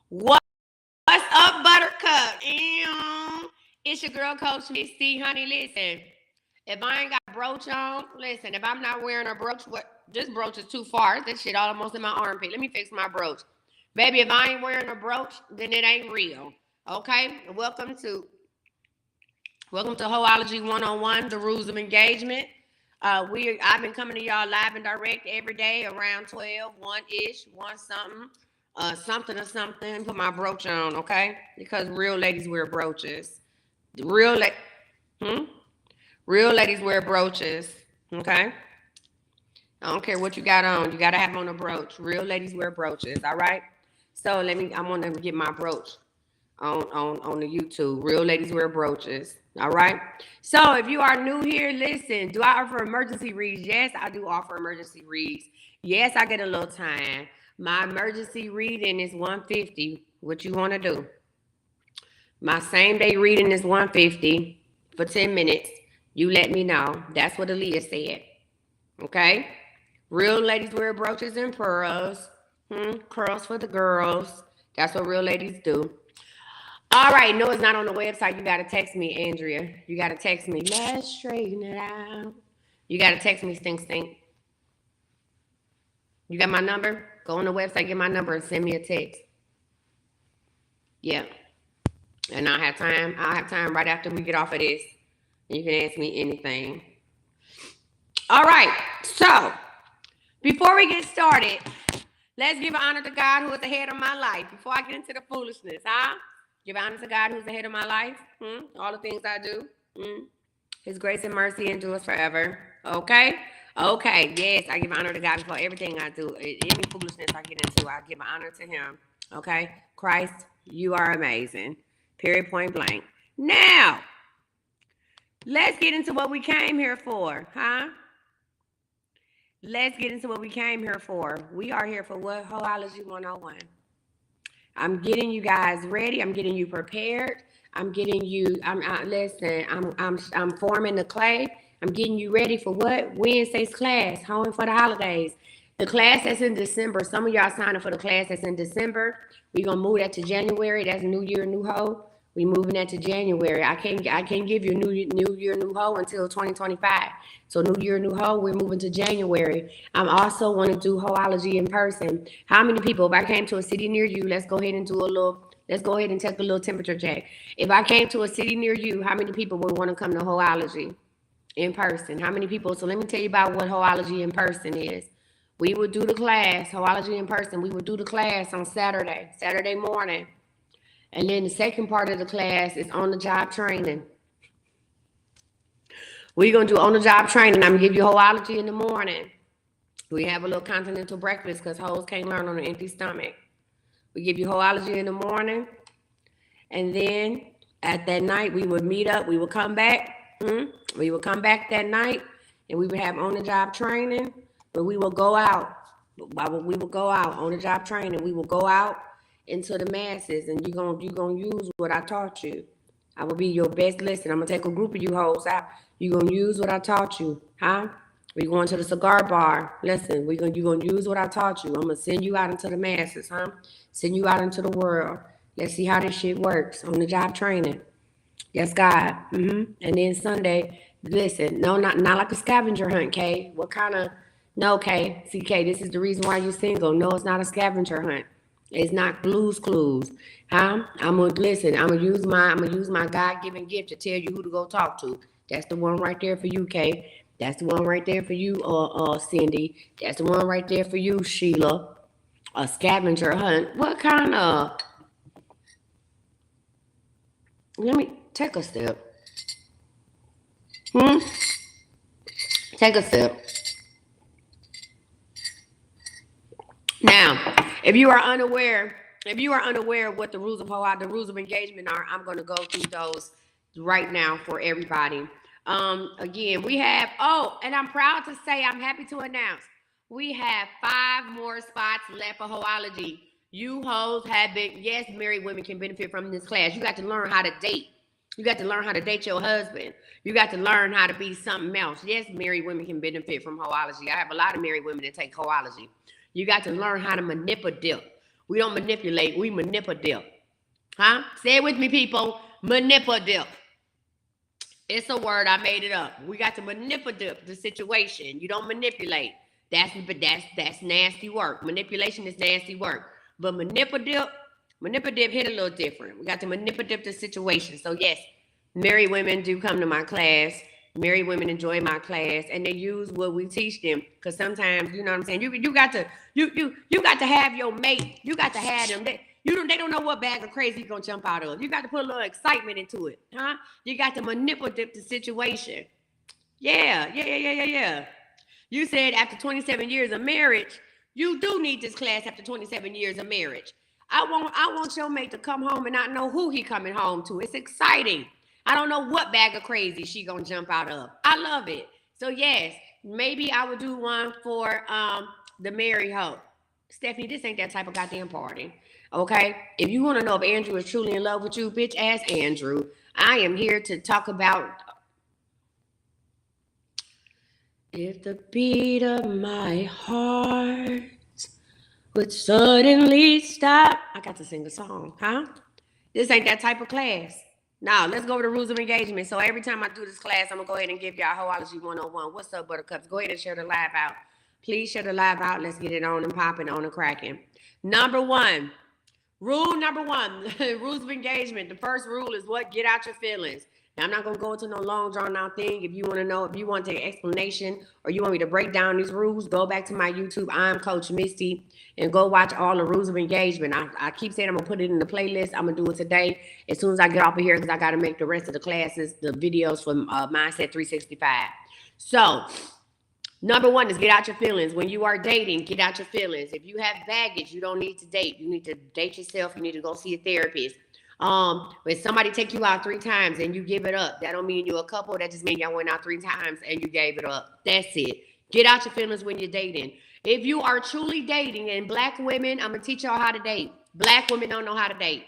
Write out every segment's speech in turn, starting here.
What's up, Buttercup? It's your girl, Coach Misty. Honey, listen. If I ain't got a brooch on, listen. If I'm not wearing a brooch, what? This brooch is too far. This shit almost in my armpit. Let me fix my brooch, baby. If I ain't wearing a brooch, then it ain't real. Okay. Welcome to Hoology 101, the rules of engagement. I've been coming to y'all live and direct every day around 12, 1-ish, 1 something, something or something. Put my brooch on, okay? Because real ladies wear brooches. Real la- hmm? Real ladies wear brooches, okay? I don't care what you got on. You gotta have on a brooch. Real ladies wear brooches, all right? So I'm gonna get my brooch on the YouTube. Real ladies wear brooches. All right. So if you are new here, listen. Do I offer emergency reads? Yes, I do offer emergency reads. Yes, I get a little time. My emergency reading is 150. What you want to do? My same day reading is 150 for 10 minutes. You let me know. That's what Aaliyah said. Okay. Real ladies wear brooches and pearls. Curls for the girls. That's what real ladies do. All right, no, it's not on the website. You gotta text me, Andrea. You gotta text me. Let's straighten it out. You gotta text me, stink stink. You got my number? Go on the website, get my number, and send me a text. Yeah. And I'll have time. I'll have time right after we get off of this. You can ask me anything. All right. So before we get started, let's give honor to God who is the head of my life. Before I get into the foolishness, huh? Give honor to God who's the head of my life. All the things I do. His grace and mercy endures forever. Okay? Okay. Yes, I give honor to God for everything I do. Any foolishness I get into, I give honor to him. Okay? Christ, you are amazing. Period, point blank. Now, let's get into what we came here for, huh? Let's get into what we came here for. We are here for what? Hoology 101. I'm getting you guys ready. I'm getting you prepared. I'm getting you. Listen. I'm forming the clay. I'm getting you ready for what? Wednesday's class. Home for the holidays. The class that's in December. Some of y'all signing for the class that's in December. We're gonna move that to January. That's New Year, New Ho. We moving that to January. I can't give you New Year, New Ho until 2025. So New Year, New Ho, we're moving to January. I'm also want to do Hoology in person. How many people? If I came to a city near you, let's go ahead and let's go ahead and take a little temperature check. If I came to a city near you, how many people would want to come to Hoology in person? How many people? So let me tell you about what Hoology in person is. We would do the class, Hoology in person. We would do the class on Saturday morning. And then the second part of the class is on-the-job training. We're going to do on-the-job training. I'm going to give you Hoology in the morning. We have a little continental breakfast because hoes can't learn on an empty stomach. We give you Hoology in the morning. And then at that night, we would meet up. We would come back. We would come back that night, and we would have on-the-job training. But we will go out. We will go out on-the-job training. We will go out into the masses, and you're gonna use what I taught you. I will be your best listener. I'm gonna take a group of you hoes out. You're gonna use what I taught you, huh? We're going to the cigar bar. Listen, you're gonna use what I taught you. I'm gonna send you out into the masses, huh? Send you out into the world. Let's see how this shit works on the job training. Yes, God. And then Sunday, listen, no, not like a scavenger hunt, Kay. What kind of no, Kay? See, Kay, this is the reason why you're single. No, it's not a scavenger hunt. It's not Blue's Clues, huh? I'm gonna use my God-given gift to tell you who to go talk to. That's the one right there for you, Kay. That's the one right there for you, Cindy. That's the one right there for you, Sheila. A scavenger hunt. What kind of? Let me take a step. Take a step. Now, if you are unaware of what the rules of engagement are, I'm going to go through those right now for everybody. Again, we have, and I'm proud to say, I'm happy to announce, we have 5 more spots left for Hoology. You hoes have been, yes, married women can benefit from this class. You got to learn how to date. You got to learn how to date your husband. You got to learn how to be something else. Yes, married women can benefit from Hoology. I have a lot of married women that take Hoology. You got to learn how to manipulate. We don't manipulate. We manipulate. Huh? Say it with me, people. Manipulate. It's a word. I made it up. We got to manipulate the situation. You don't manipulate. That's nasty work. Manipulation is nasty work. But manipulative hit a little different. We got to manipulate the situation. So yes, married women do come to my class. Married women enjoy my class, and they use what we teach them. Because sometimes, you know what I'm saying. You got to have your mate. You got to have them. They don't know what bag of crazy you're gonna jump out of. You got to put a little excitement into it, huh? You got to manipulate the situation. Yeah. You said after 27 years of marriage, you do need this class after 27 years of marriage. I want your mate to come home and not know who he coming home to. It's exciting. I don't know what bag of crazy she gonna jump out of. I love it. So yes, maybe I would do one for the married hoe. Stephanie, this ain't that type of goddamn party. Okay? If you want to know if Andrew is truly in love with you, bitch, ask Andrew. I am here to talk about if the beat of my heart would suddenly stop. I got to sing a song, huh? This ain't that type of class. Now, let's go over the rules of engagement. So every time I do this class, I'm going to go ahead and give y'all Hoology 101. What's up, buttercups? Go ahead and share the live out. Please share the live out. Let's get it on and popping, on and cracking. Rule number one, rules of engagement. The first rule is what? Get out your feelings. Now, I'm not going to go into no long drawn out thing. If you want to know, if you want an explanation or you want me to break down these rules, go back to my YouTube. I'm Coach Misty, and go watch all the rules of engagement. I keep saying I'm going to put it in the playlist. I'm going to do it today as soon as I get off of here because I got to make the rest of the classes, the videos from Mindset 365. So, number one is get out your feelings. When you are dating, get out your feelings. If you have baggage, you don't need to date. You need to date yourself. You need to go see a therapist. When somebody take you out 3 times and you give it up, that don't mean you're a couple. That just means y'all went out 3 times and you gave it up. That's it. Get out your feelings when you're dating. If you are truly dating, and black women, I'm going to teach y'all how to date. Black women don't know how to date.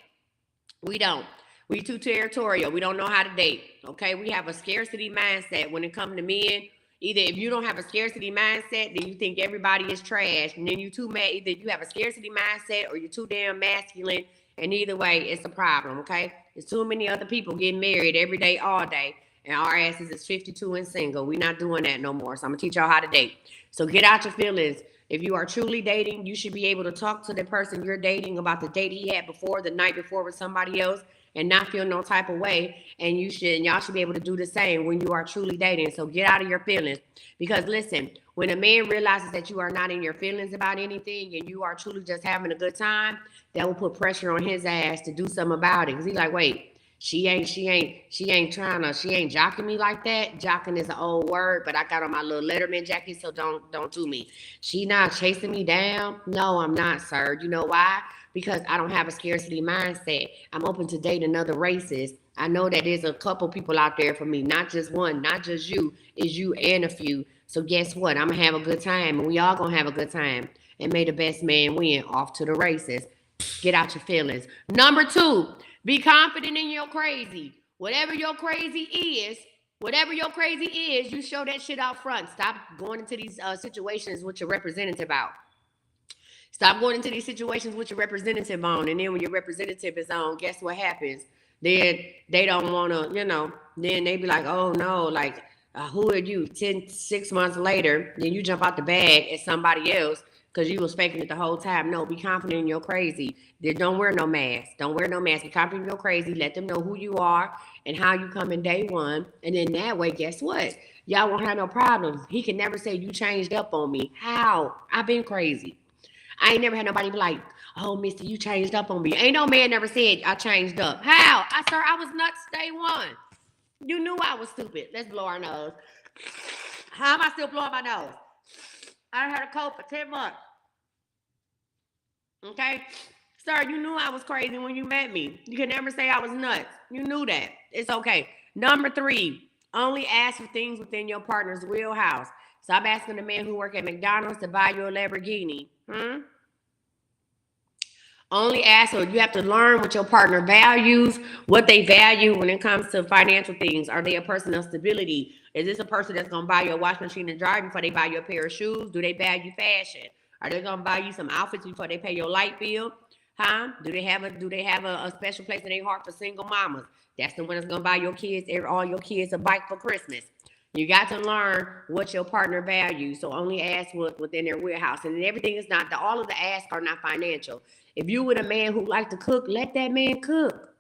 We don't. We too territorial. We don't know how to date. Okay? We have a scarcity mindset when it comes to men. Either if you don't have a scarcity mindset, then you think everybody is trash. And then you too mad. Either you have a scarcity mindset or you're too damn masculine. And either way, it's a problem, okay? There's too many other people getting married every day, all day. And our asses is 52 and single. We're not doing that no more. So I'm going to teach y'all how to date. So get out your feelings. If you are truly dating, you should be able to talk to the person you're dating about the date he had before, the night before with somebody else, and not feel no type of way. And y'all should be able to do the same when you are truly dating. So get out of your feelings. Because listen, when a man realizes that you are not in your feelings about anything and you are truly just having a good time, that will put pressure on his ass to do something about it. Because he's like, wait, she ain't jocking me like that. Jocking is an old word, but I got on my little Letterman jacket, so don't do me. She not chasing me down. No, I'm not, sir. You know why? Because I don't have a scarcity mindset. I'm open to dating other races. I know that there's a couple people out there for me, not just one, not just you. It's you and a few. So guess what? I'm going to have a good time, and we all going to have a good time. And may the best man win. Off to the races. Get out your feelings. Number 2, be confident in your crazy. Whatever your crazy is, you show that shit out front. Stop going into these situations with your representative out. Stop going into these situations with your representative on. And then when your representative is on, guess what happens? Then they don't want to, then they be like, oh no, like, who are you? 6 months later, then you jump out the bag at somebody else because you was faking it the whole time. No, be confident in your crazy. Then don't wear no mask. Don't wear no mask. Be confident in your crazy. Let them know who you are and how you come in day one. And then that way, guess what? Y'all won't have no problems. He can never say you changed up on me. How? I've been crazy. I ain't never had nobody be like, oh, Misty, you changed up on me. Ain't no man never said I changed up. How? I was nuts day one. You knew I was stupid. Let's blow our nose. How am I still blowing my nose? I had a cold for 10 months. Okay? Sir, you knew I was crazy when you met me. You could never say I was nuts. You knew that. It's okay. Number 3, only ask for things within your partner's wheelhouse. Stop asking the man who work at McDonald's to buy you a Lamborghini. Only ask, or you have to learn what your partner values, what they value when it comes to financial things. Are they a person of stability? Is this a person that's going to buy you a washing machine and dryer before they buy you a pair of shoes? Do they value fashion? Are they going to buy you some outfits before they pay your light bill? Huh? Do they have a special place in their heart for single mamas? That's the one that's gonna buy your kids, all your kids a bike for Christmas. You got to learn what your partner values. So only ask what's within their wheelhouse. And everything is not, all of the asks are not financial. If you with a man who like to cook, let that man cook.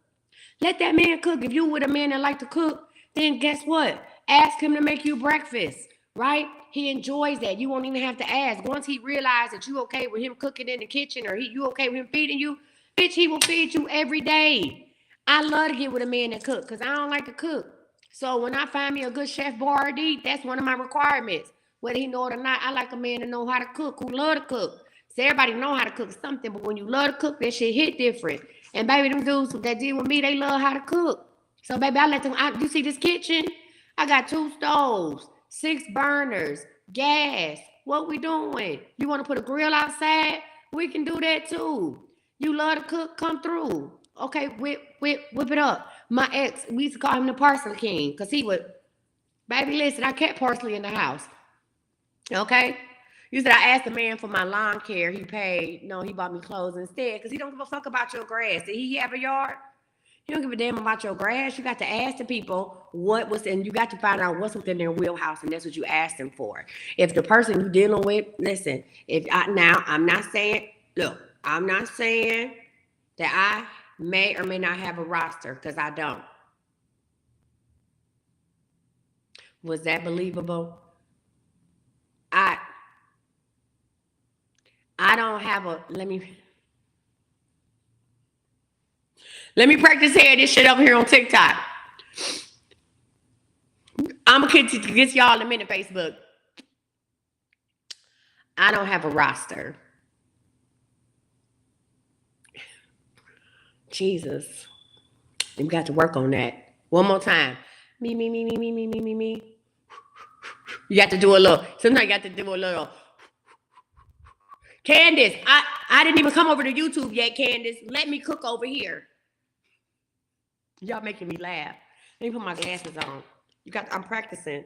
Let that man cook. If you with a man that like to cook, then guess what? Ask him to make you breakfast, right? He enjoys that. You won't even have to ask. Once he realizes that you okay with him cooking in the kitchen, or you okay with him feeding you, bitch, he will feed you every day. I love to get with a man that cook because I don't like to cook. So when I find me a good chef Boyardee, that's one of my requirements. Whether he know it or not, I like a man to know how to cook, who love to cook. So everybody know how to cook something, but when you love to cook, that shit hit different. And baby, them dudes that deal with me, they love how to cook. So baby, I let them. You see this kitchen? I got 2 stoves, 6 burners, gas. What we doing? You want to put a grill outside? We can do that too. You love to cook? Come through. Okay, whip it up. My ex, we used to call him the parsley king because he would, baby, listen, I kept parsley in the house. Okay? You said I asked the man for my lawn care. He paid. No, he bought me clothes instead because he don't give a fuck about your grass. Did he have a yard? You don't give a damn about your grass. You got to ask the people what was in. You got to find out what's within their wheelhouse, and that's what you asked them for. If the person you're dealing with, listen. I'm not saying. Look, I'm not saying that I may or may not have a roster because I don't. Was that believable? I don't have a. Let me practice saying this shit over here on TikTok. I'm gonna get y'all in a minute, Facebook. I don't have a roster. Jesus. We got to work on that. One more time. Me. You got to do a little. Sometimes you got to do a little. Candace, I didn't even come over to YouTube yet, Candace. Let me cook over here. Y'all making me laugh. Let me put my glasses on. I'm practicing.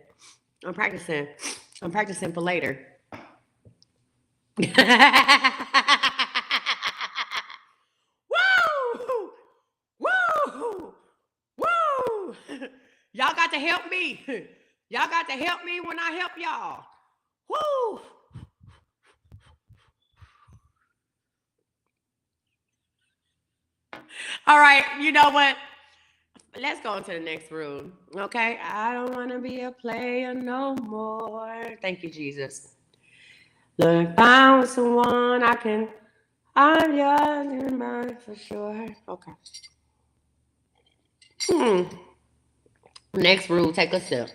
I'm practicing for later. Woo! Woo! Woo! Y'all got to help me. Y'all got to help me when I help y'all. Woo! All right, you know what? Let's go into the next room. Okay? I don't want to be a player no more. Thank you, Jesus. Look, I found someone I'm yours and mine for sure. Okay. Next rule, take a sip.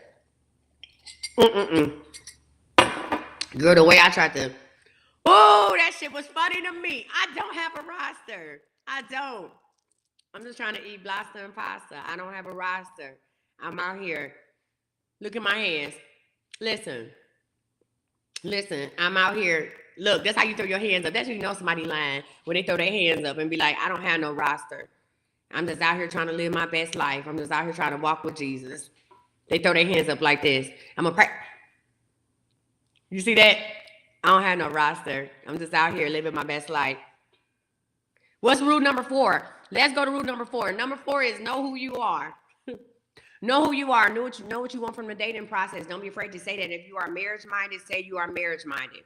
Girl, the way I tried to. Oh, that shit was funny to me. I don't have a roster. I don't. I'm just trying to eat blasta and pasta. I don't have a roster. I'm out here. Look at my hands. Listen, I'm out here. Look, that's how you throw your hands up. That's how you know somebody lying when they throw their hands up and be like, I don't have no roster. I'm just out here trying to live my best life. I'm just out here trying to walk with Jesus. They throw their hands up like this. I'm a pray. You see that? I don't have no roster. I'm just out here living my best life. What's rule number 4? Let's go to rule number 4. Number 4 is know who you are. Know who you are. Know what you want from the dating process. Don't be afraid to say that. If you are marriage-minded, say you are marriage-minded.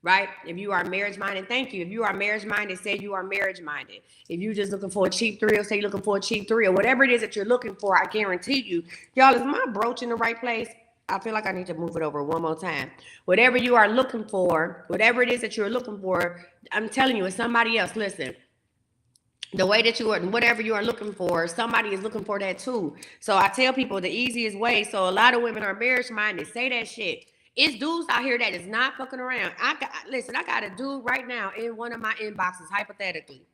Right? If you are marriage-minded, thank you. If you are marriage-minded, say you are marriage-minded. If you're just looking for a cheap thrill, say you're looking for a cheap thrill. Whatever it is that you're looking for, I guarantee you. Y'all, is my brooch in the right place? I feel like I need to move it over one more time. Whatever you are looking for, whatever it is that you're looking for, I'm telling you, it's somebody else. Listen. The way that you are, whatever you are looking for, somebody is looking for that too. So I tell people the easiest way. So a lot of women are marriage-minded. Say that shit. It's dudes out here that is not fucking around. I got a dude right now in one of my inboxes, hypothetically.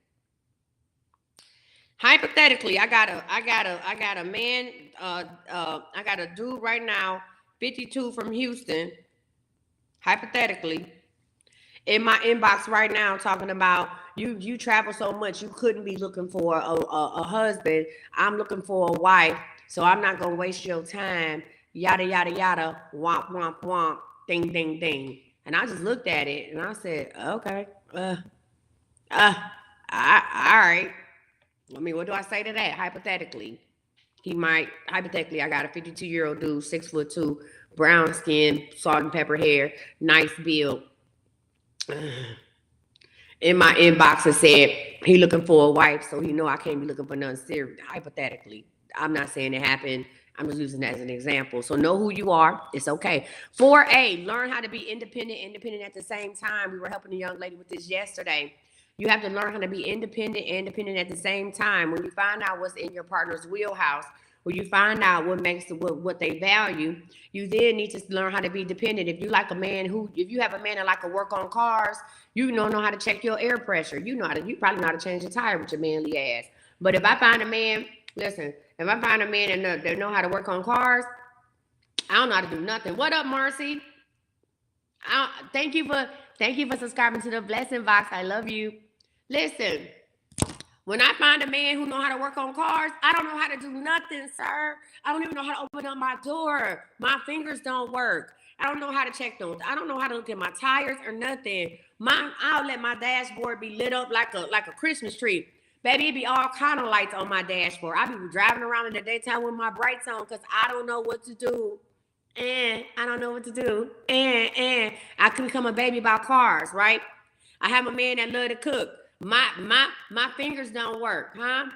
Hypothetically, I got a man, I got a dude right now, 52 from Houston, hypothetically, in my inbox right now talking about you travel so much, you couldn't be looking for a husband. I'm looking for a wife, so I'm not gonna waste your time. Yada yada yada, womp womp womp, ding ding ding. And I just looked at it and I said, okay, All right. I mean, what do I say to that? Hypothetically, I got a 52-year-old dude, 6'2", brown skin, salt and pepper hair, nice build. In my inbox, it said he looking for a wife, so he know I can't be looking for nothing serious. Hypothetically, I'm not saying it happened. I'm just using that as an example. So know who you are. It's okay. 4A, learn how to be independent at the same time. We were helping a young lady with this yesterday. You have to learn how to be independent at the same time. When you find out what's in your partner's wheelhouse, when you find out what they value, you then need to learn how to be dependent. If you have a man that like to work on cars, you don't know how to check your air pressure. You probably know how to change a tire with your manly ass. But if I find a man, listen, if I find a man that know how to work on cars, I don't know how to do nothing. What up, Marcy? Thank you for subscribing to the Blessing Box. I love you. Listen, when I find a man who know how to work on cars, I don't know how to do nothing, sir. I don't even know how to open up my door. My fingers don't work. I don't know how to check those. I don't know how to look at my tires or nothing. I'll let my dashboard be lit up like a Christmas tree. Baby, it be all kind of lights on my dashboard. I be driving around in the daytime with my brights on because I don't know what to do. And I don't know what to do. And I can become a baby about cars, right? I have a man that love to cook. My fingers don't work, huh?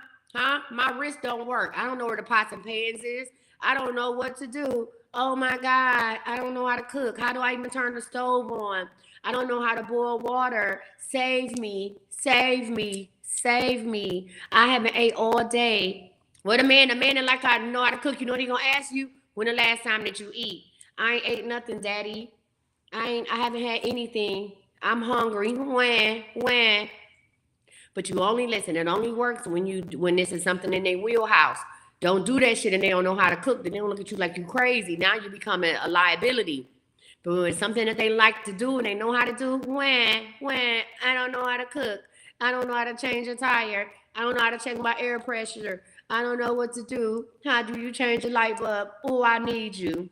My wrist don't work. I don't know where the pots and pans is. I don't know what to do. Oh my God, I don't know how to cook. How do I even turn the stove on? I don't know how to boil water. Save me, save me, save me. I haven't ate all day. What a man that like I know how to cook, you know what he gonna ask you? When the last time that you eat? I ain't ate nothing, daddy. I haven't had anything. I'm hungry. When? But you only listen. It only works when this is something in their wheelhouse. Don't do that shit and they don't know how to cook. Then they don't look at you like you crazy. Now you become a liability. But when it's something that they like to do and they know how to do, when I don't know how to cook. I don't know how to change a tire. I don't know how to check my air pressure. I don't know what to do. How do you change a light bulb? Oh, I need you.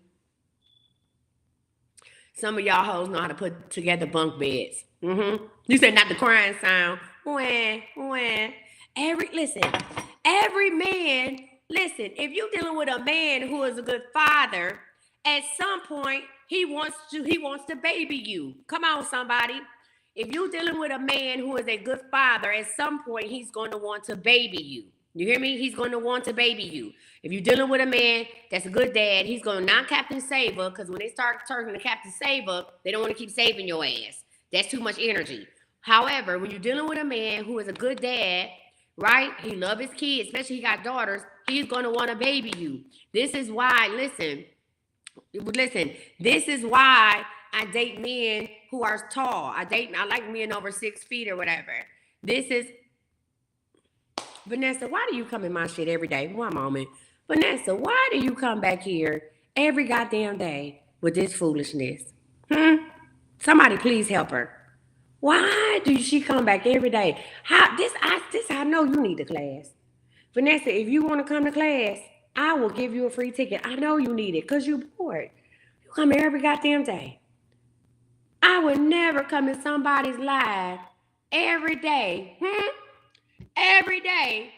Some of y'all hoes know how to put together bunk beds. You said not the crying sound. When. Every man, listen, if you're dealing with a man who is a good father, at some point, he wants to baby you. Come on, somebody. If you're dealing with a man who is a good father, at some point, he's going to want to baby you. You hear me? He's going to want to baby you. If you're dealing with a man that's a good dad, he's going to not Captain Saver, because when they start turning to Captain Saver, they don't want to keep saving your ass. That's too much energy. However, when you're dealing with a man who is a good dad, right? He loves his kids, especially he got daughters, he's going to want to baby you. This is why, listen, this is why I date men who are tall. I like men over 6 feet or whatever. This is, Vanessa, why do you come in my shit every day? One moment. Vanessa, why do you come back here every goddamn day with this foolishness? Somebody please help her. Why do she come back every day? I know you need a class. Vanessa, if you want to come to class, I will give you a free ticket. I know you need it because you're bored. You come here every goddamn day. I would never come in somebody's live every day. Every day.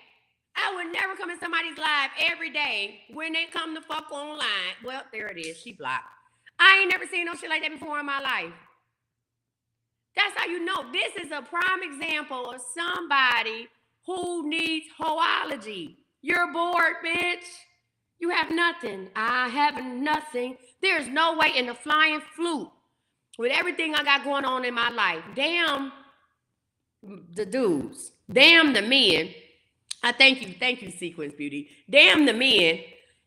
I would never come in somebody's live every day when they come to fuck online. Well, there it is. She blocked. I ain't never seen no shit like that before in my life. That's how you know. This is a prime example of somebody who needs hoology. You're bored, bitch. You have nothing. I have nothing. There's no way in the flying flute with everything I got going on in my life. Damn the dudes. Damn the men. I thank you, Sequence Beauty. Damn the men.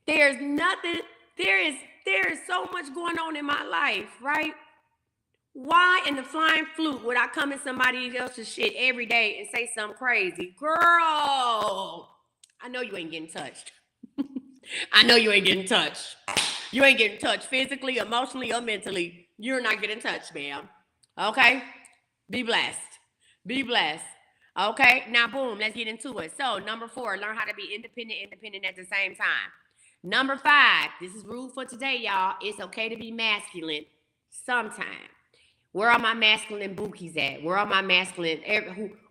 There's nothing. There is so much going on in my life, right? Why in the flying flute would I come in somebody else's shit every day and say something crazy? Girl, I know you ain't getting touched. I know you ain't getting touched. You ain't getting touched physically, emotionally, or mentally. You're not getting touched, ma'am. Okay? Be blessed. Be blessed. Okay? Now, boom, let's get into it. So, number 4, learn how to be independent at the same time. Number 5, this is rule for today, y'all. It's okay to be masculine sometime. Where are my masculine bookies at? Where are my masculine?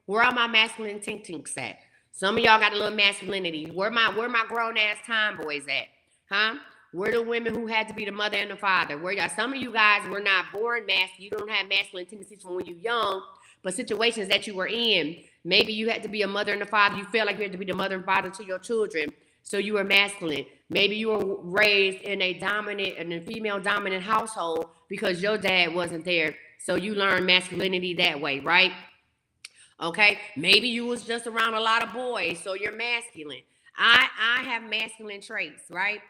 Where are my masculine tinks at? Some of y'all got a little masculinity. Where my grown ass tomboys at? Huh? Where the women who had to be the mother and the father? Where y'all? Some of you guys were not born masculine. You don't have masculine tendencies from when you're young, but situations that you were in, maybe you had to be a mother and a father. You feel like you had to be the mother and father to your children, so you were masculine. Maybe you were raised in a female dominant household because your dad wasn't there, so you learned masculinity that way, right? Okay, maybe you was just around a lot of boys, so you're masculine. I have masculine traits, right?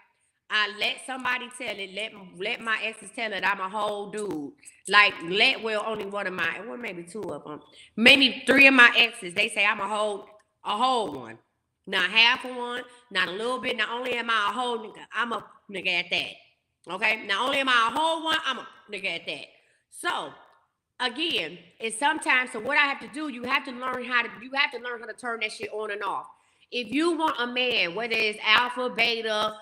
I let somebody tell it. Let my exes tell it. I'm a whole dude. Like only one of my, well, maybe two of them, maybe three of my exes. They say I'm a whole one, not half of one, not a little bit. Not only am I a whole nigga, I'm a nigga at that. Okay, not only am I a whole one, I'm a nigga at that. So again, it's sometimes, so what I have to do, you have to learn how to turn that shit on and off. If you want a man, whether it's alpha, beta,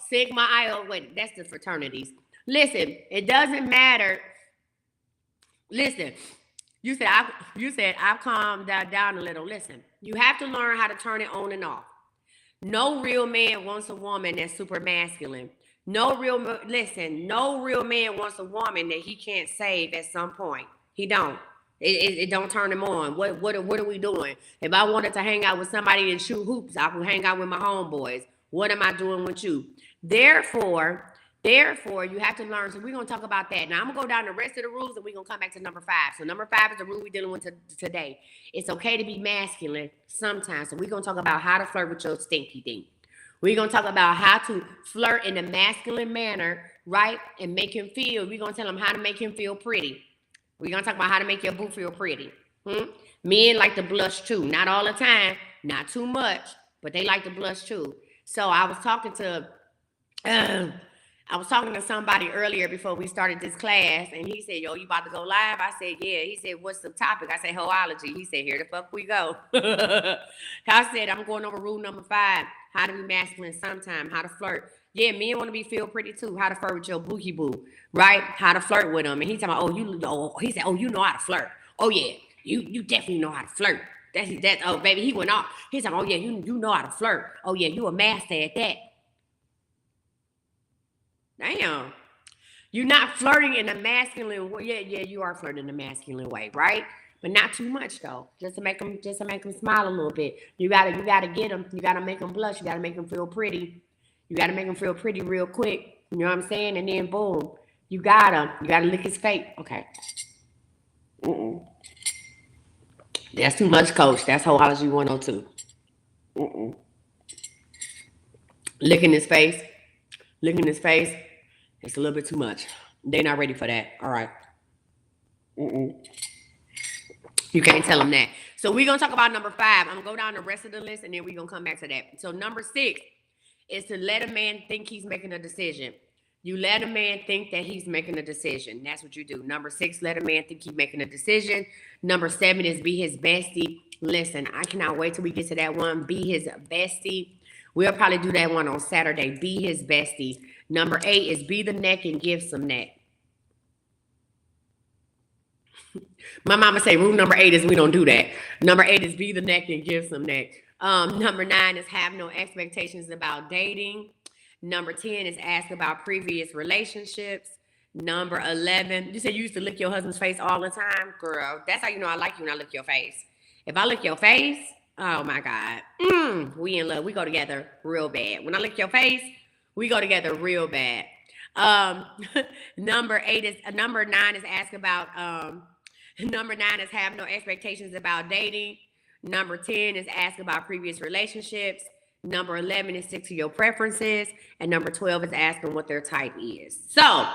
sigma, iota, wait, that's the fraternities. Listen, it doesn't matter. Listen, you said I've calmed down a little. Listen, you have to learn how to turn it on and off. No real man wants a woman that's super masculine. No real man wants a woman that he can't save at some point. He don't. It don't turn him on. What are we doing? If I wanted to hang out with somebody and shoot hoops, I would hang out with my homeboys. What am I doing with you? Therefore, you have to learn. So we're gonna talk about that. Now I'm gonna go down the rest of the rules and we're gonna come back to number 5. So number 5 is the rule we're dealing with today. It's okay to be masculine sometimes. So we're gonna talk about how to flirt with your stinky thing. We're going to talk about how to flirt in a masculine manner, right? And make him feel, we're going to tell him how to make him feel pretty. We're going to talk about how to make your boo feel pretty. Men like to blush too. Not all the time, not too much, but they like to blush too. So I was talking to somebody earlier before we started this class, and he said, yo, you about to go live? I said, yeah. He said, what's the topic? I said, hoology. He said, here the fuck we go. I said, I'm going over rule number 5, how to be masculine sometime, how to flirt. Yeah, men want to be feel pretty too, how to flirt with your bookie boo, right? How to flirt with them. And he's talking about, he said, you know how to flirt. Oh, yeah, you definitely know how to flirt. Oh, baby, he went off. He's talking, oh, yeah, you know how to flirt. Oh, yeah, you a master at that. Damn. You're not flirting in a masculine way. Yeah, you are flirting in a masculine way, right? But not too much though. Just to make them smile a little bit. You gotta get them. You gotta make them blush. You gotta make them feel pretty. You gotta make them feel pretty real quick. You know what I'm saying? And then boom, you gotta lick his face. Okay. That's too much, coach. That's hoology 102. Licking his face. It's a little bit too much. They're not ready for that. All right. You can't tell them that. So we're going to talk about number 5. I'm going to go down the rest of the list, and then we're going to come back to that. So number 6 is to let a man think he's making a decision. You let a man think that he's making a decision. That's what you do. Number 6, let a man think he's making a decision. Number 7 is be his bestie. Listen, I cannot wait till we get to that one. Be his bestie. We'll probably do that one on Saturday. Be his bestie. Number 8 is be the neck and give some neck. My mama say rule number 8 is we don't do that. Number 8 is be the neck and give some neck. Number 9 is have no expectations about dating. Number 10 is ask about previous relationships. Number 11, you said you used to lick your husband's face all the time? Girl, that's how you know I like you when I lick your face. If I lick your face, oh my God. We in love. We go together real bad. When I lick your face, we go together real bad. Number 9 is ask about number 9 is have no expectations about dating. Number 10 is ask about previous relationships. Number 11 is stick to your preferences. And number 12 is asking what their type is. So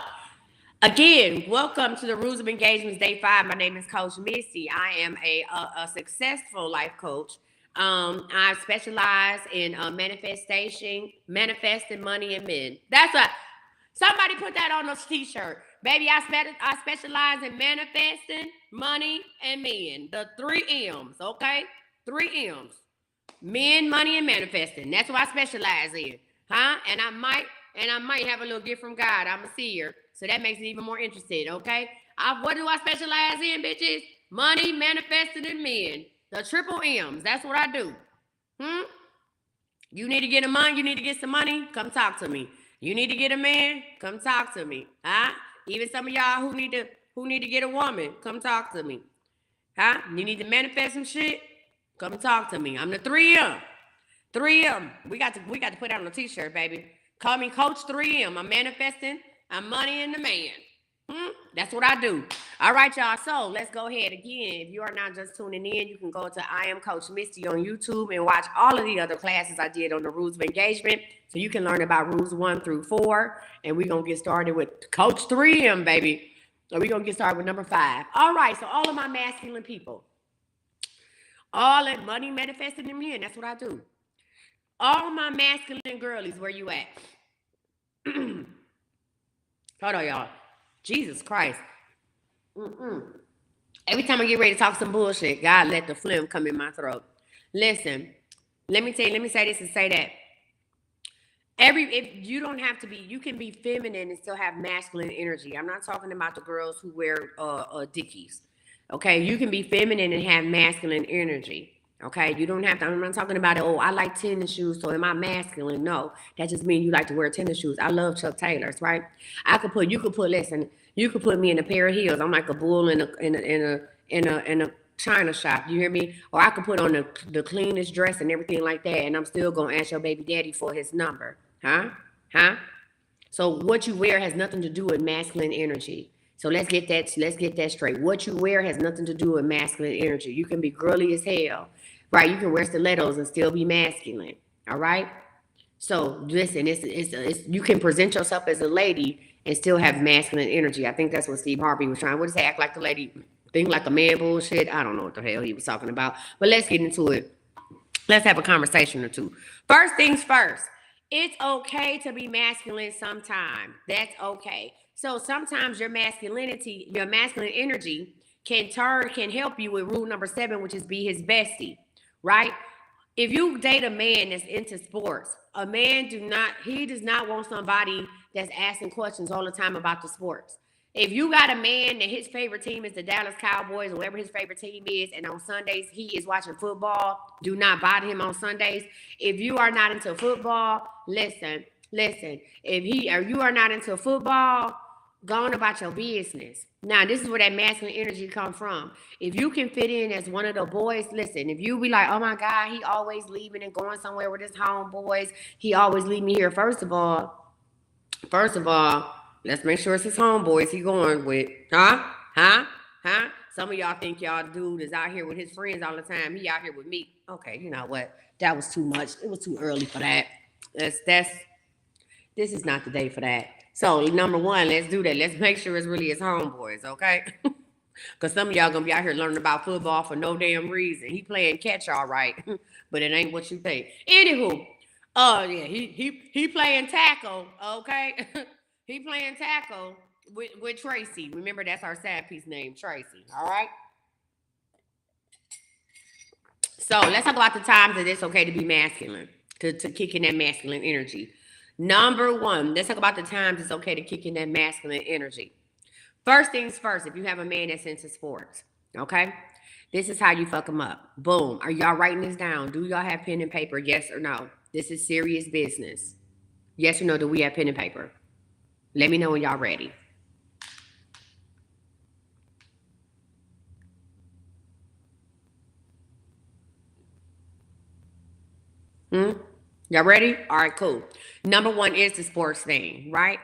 again, welcome to the Rules of Engagements Day 5. My name is Coach Misty. I am a successful life coach. I specialize in manifesting money and men. That's what somebody put that on a t-shirt. Baby, I specialize in manifesting money and men. The 3 M's, okay? 3 M's. Men, money, and manifesting. That's what I specialize in. Huh? And I might have a little gift from God. I'm a seer. So that makes it even more interesting, okay? What do I specialize in, bitches? Money manifested in men. The triple M's. That's what I do. You need to get a money. You need to get some money. Come talk to me. You need to get a man. Come talk to me. Huh? Even some of y'all who need to get a woman. Come talk to me. Huh? You need to manifest some shit. Come talk to me. I'm the 3M. 3M. We got to put that on a t-shirt, baby. Call me Coach 3M. I'm manifesting. I'm money in the man. That's what I do. All right, y'all. So let's go ahead again. If you are not just tuning in, you can go to I Am Coach Misty on YouTube and watch all of the other classes I did on the rules of engagement. So you can learn about rules 1 through 4. And we're going to get started with Coach 3M, baby. So we're going to get started with number 5. All right. So all of my masculine people. All that money manifested in men. That's what I do. All my masculine girlies, where you at? Hold on, y'all. Jesus Christ. Every time I get ready to talk some bullshit, God let the phlegm come in my throat. Listen, let me say this and say that. If you don't have to be, you can be feminine and still have masculine energy. I'm not talking about the girls who wear dickies. Okay, you can be feminine and have masculine energy. Okay, you don't have to. I'm not talking about it. Oh, I like tennis shoes, so am I masculine? No, that just means you like to wear tennis shoes. I love Chuck Taylors, right? You could put me in a pair of heels. I'm like a bull in a China shop. You hear me? Or I could put on the cleanest dress and everything like that, and I'm still gonna ask your baby daddy for his number, huh? So what you wear has nothing to do with masculine energy. So let's get that straight. What you wear has nothing to do with masculine energy. You can be girly as hell, right? You can wear stilettos and still be masculine. All right. So listen, it's you can present yourself as a lady and still have masculine energy. I think that's what Steve Harvey was trying. What does he act like the lady? Think like a man bullshit. I don't know what the hell he was talking about. But let's get into it. Let's have a conversation or two. First things first. It's okay to be masculine sometimes. That's okay. So sometimes your masculine energy can help you with rule number 7, which is be his bestie, right? If you date a man that's into sports, a man does not want somebody that's asking questions all the time about the sports. If you got a man that his favorite team is the Dallas Cowboys or whatever his favorite team is, and on Sundays he is watching football, do not bother him on Sundays. If you are not into football, listen. If you are not into football, go on about your business. Now, this is where that masculine energy come from. If you can fit in as one of the boys, listen, if you be like, oh my God, he always leaving and going somewhere with his homeboys, he always leave me here. First of all, let's make sure it's his homeboys he going with. Huh? Some of y'all think y'all dude is out here with his friends all the time. He out here with me. Okay, you know what? That was too much. It was too early for that. This is not the day for that. So number 1, let's do that. Let's make sure it's really his homeboys, okay? Because some of y'all gonna be out here learning about football for no damn reason. He playing catch all right, but it ain't what you think. Anywho, yeah, he playing tackle, okay? He playing tackle with Tracy. Remember, that's our sad piece name, Tracy. All right. So let's talk about the times that it's okay to be masculine, to kick in that masculine energy. Number 1, let's talk about the times it's okay to kick in that masculine energy. First things first, if you have a man that's into sports, okay? This is how you fuck them up. Boom. Are y'all writing this down? Do y'all have pen and paper? Yes or no? This is serious business. Yes or no, do we have pen and paper? Let me know when y'all ready. Y'all ready? All right, cool. Number 1 is the sports thing, right?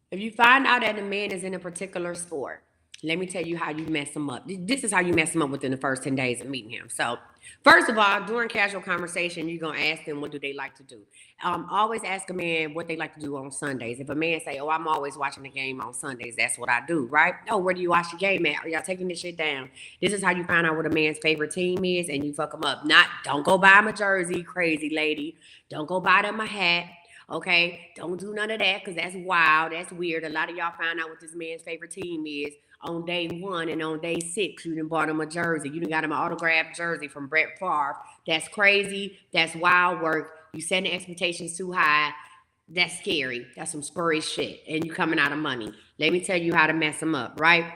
If you find out that a man is in a particular sport, let me tell you how you mess him up. This is how you mess him up within the first 10 days of meeting him. So, first of all, during casual conversation, you're going to ask them what do they like to do. Always ask a man what they like to do on Sundays. If a man say, oh, I'm always watching the game on Sundays, that's what I do, right? Oh, where do you watch the game at? Are y'all taking this shit down? This is how you find out what a man's favorite team is, and you fuck him up. Don't go buy him a jersey, crazy lady. Don't go buy them a hat. Okay, don't do none of that because that's wild. That's weird. A lot of y'all find out what this man's favorite team is on day 1, and on day 6, you done bought him a jersey. You done got him an autographed jersey from Brett Favre. That's crazy. That's wild work. You setting the expectations too high. That's scary. That's some spurious shit. And you coming out of money. Let me tell you how to mess them up, right?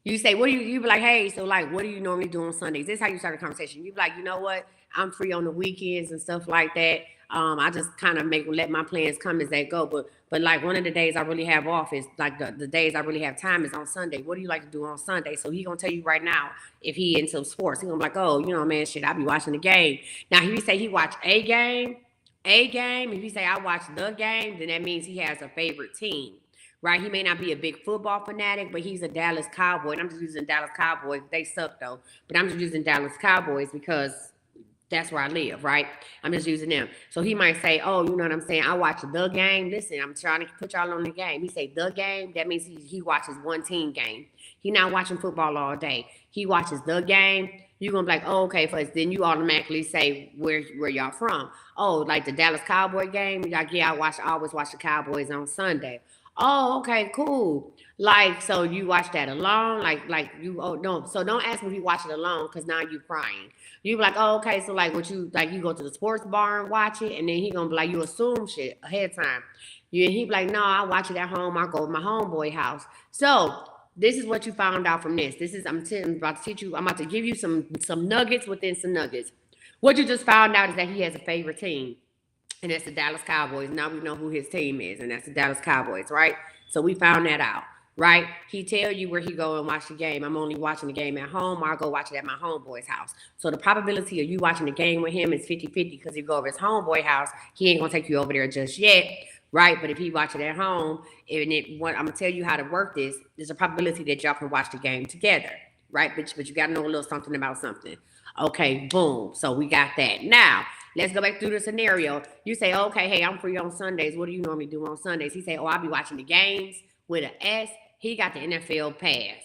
You say, what do you be like, hey, so like, what do you normally do on Sundays? This is how you start a conversation. You be like, you know what? I'm free on the weekends and stuff like that. I just kind of let my plans come as they go. But like one of the days I really have off is like the days I really have time is on Sunday. What do you like to do on Sunday? So he gonna tell you right now if he into sports. He gonna be like, oh, you know, man, shit, I be watching the game. Now if he say he watch a game. If he say I watch the game, then that means he has a favorite team. Right? He may not be a big football fanatic, but he's a Dallas Cowboy. And I'm just using Dallas Cowboys. They suck though. But I'm just using Dallas Cowboys because that's where I live, right? I'm just using them. So he might say, oh, you know what I'm saying? I watch the game. Listen, I'm trying to put y'all on the game. He say the game. That means he watches one team game. He not watching football all day. He watches the game. You're going to be like, oh, okay, first. Then you automatically say where y'all from. Oh, like the Dallas Cowboy game? Like, yeah, I always watch the Cowboys on Sunday. Oh, okay, cool. Like, so you watch that alone? Like you, oh, no. So don't ask me if you watch it alone because now you crying. You be like, oh, okay, so like what you, like you go to the sports bar and watch it, and then he gonna be like, you assume shit ahead of time. He be like, no, I watch it at home. I go to my homeboy house. So this is what you found out from this. This is, I'm about to teach you, I'm about to give you some nuggets within some nuggets. What you just found out is that he has a favorite team. And that's the Dallas Cowboys. Now we know who his team is, and that's the Dallas Cowboys, right? So we found that out, right? He tell you where he go and watch the game. I'm only watching the game at home, or I go watch it at my homeboy's house. So the probability of you watching the game with him is 50-50 because if you go over his homeboy house, he ain't gonna take you over there just yet, right? But if he watch it at home, I'm gonna tell you how to work this. There's a probability that y'all can watch the game together, right? But you gotta know a little something about something. Okay, boom. So we got that. Now, let's go back through the scenario. You say, okay, hey, I'm free on Sundays. What do you normally do on Sundays? He say, oh, I'll be watching the games with an S. He got the NFL pass.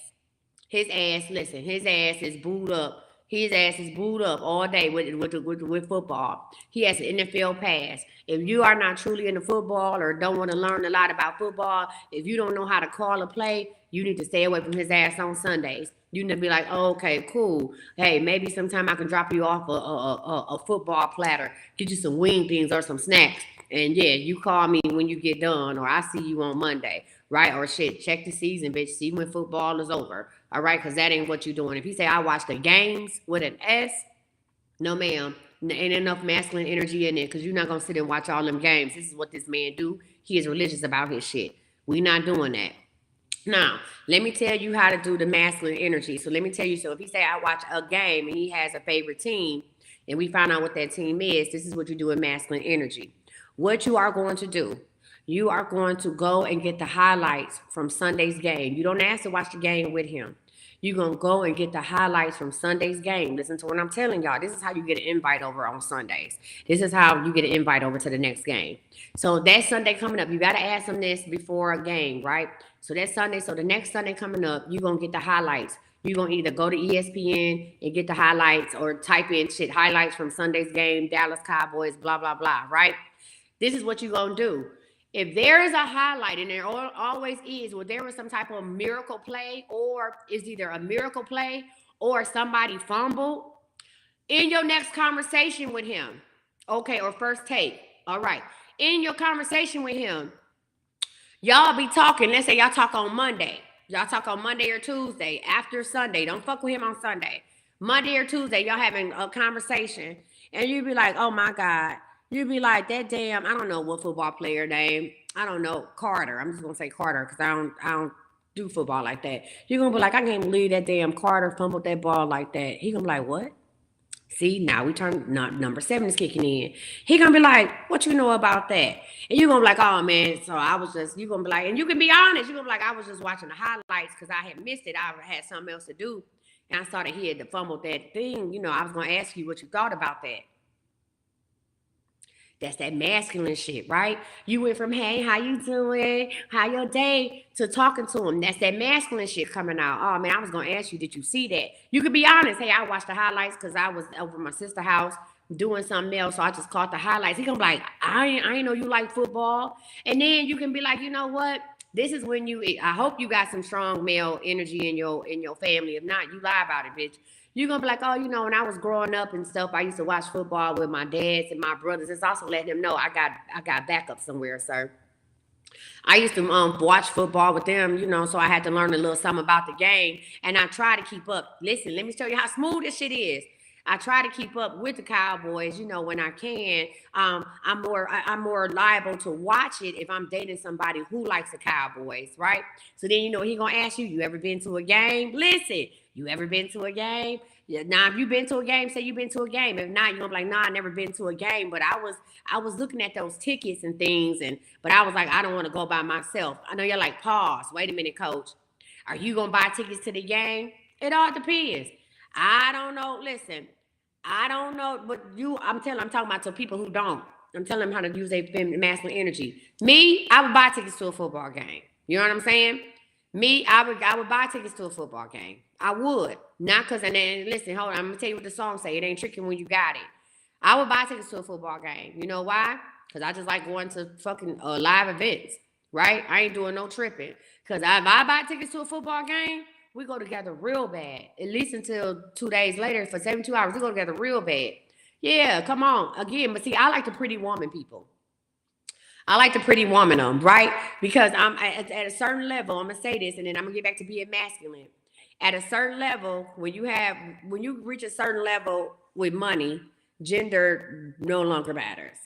His ass, listen, his ass is booed up. His ass is booed up all day with football. He has an NFL pass. If you are not truly into football or don't want to learn a lot about football, if you don't know how to call a play, you need to stay away from his ass on Sundays. You need to be like, oh, okay, cool. Hey, maybe sometime I can drop you off a football platter, get you some wing things or some snacks. And yeah, you call me when you get done, or I see you on Monday, right? Or shit, check the season, bitch. See when football is over, all right? Because that ain't what you're doing. If you say I watch the games with an S, no, ma'am. Ain't enough masculine energy in it because you're not going to sit and watch all them games. This is what this man do. He is religious about his shit. We not doing that. Now, let me tell you how to do the masculine energy. So let me tell you, so if he say I watch a game and he has a favorite team and we find out what that team is, this is what you do in masculine energy. What you are going to do, you are going to go and get the highlights from Sunday's game. You don't ask to watch the game with him. You're going to go and get the highlights from Sunday's game. Listen to what I'm telling y'all. This is how you get an invite over on Sundays. This is how you get an invite over to the next game. So that Sunday coming up, you got to ask them this before a game, right? So that Sunday, so the next Sunday coming up, you're going to get the highlights. You're going to either go to ESPN and get the highlights or type in shit, highlights from Sunday's game, Dallas Cowboys, blah, blah, blah, right? This is what you're going to do. If there is a highlight, and there always is, well, there was some type of miracle play, or is either a miracle play or somebody fumbled in your next conversation with him, okay, or first take, all right, in your conversation with him, y'all be talking. Let's say y'all talk on Monday. Y'all talk on Monday or Tuesday after Sunday. Don't fuck with him on Sunday. Monday or Tuesday, y'all having a conversation, and you be like, oh my God. You'd be like, that damn, I don't know what football player name. I don't know, Carter. I'm just gonna say Carter because I don't do football like that. You're gonna be like, I can't believe that damn Carter fumbled that ball like that. He gonna be like, what? See, now we turn, number 7 is kicking in. He gonna be like, what you know about that? And you're gonna be like, oh man, so I was just, you're gonna be like, and you can be honest, you're gonna be like, I was just watching the highlights because I had missed it. I had something else to do. And I saw that he had fumbled that thing. You know, I was gonna ask you what you thought about that. That's that masculine shit, right? You went from, hey, how you doing? How your day? To talking to him. That's that masculine shit coming out. Oh, man, I was going to ask you, did you see that? You could be honest. Hey, I watched the highlights because I was over my sister's house doing something else, so I just caught the highlights. He going to be like, I ain't know you like football. And then you can be like, you know what? This is when I hope you got some strong male energy in your family. If not, you lie about it, bitch. You're going to be like, oh, you know, when I was growing up and stuff, I used to watch football with my dads and my brothers. It's also letting them know I got backup somewhere, sir. I used to watch football with them, you know, so I had to learn a little something about the game. And I try to keep up. Listen, let me show you how smooth this shit is. I try to keep up with the Cowboys, you know, when I can. I'm more liable to watch it if I'm dating somebody who likes the Cowboys, right? So then, you know, he gonna ask you, you ever been to a game? Listen, you ever been to a game? Yeah, now if you've been to a game, say you've been to a game. If not, you're gonna be like, nah, I never been to a game. But I was looking at those tickets and things, and but I was like, I don't want to go by myself. I know you're like, pause, wait a minute, coach. Are you gonna buy tickets to the game? It all depends. I don't know. Listen, I don't know, but I'm talking about to people who don't. I'm telling them how to use their masculine energy. Me, I would buy tickets to a football game. You know what I'm saying? Me, I would buy tickets to a football game. I would. Not because, and then listen, hold on, I'm gonna tell you what the song say. It ain't tricking when you got it. I would buy tickets to a football game. You know why? Because I just like going to fucking live events, right? I ain't doing no tripping. Because if I buy tickets to a football game, we go together real bad. At least until 2 days later for 72 hours, we go together real bad. Yeah, come on. Again, but see, I like the pretty woman people. I like the pretty woman them, right? Because I'm at a certain level, I'm gonna say this and then I'm gonna get back to being masculine. At a certain level, when you reach a certain level with money, gender no longer matters.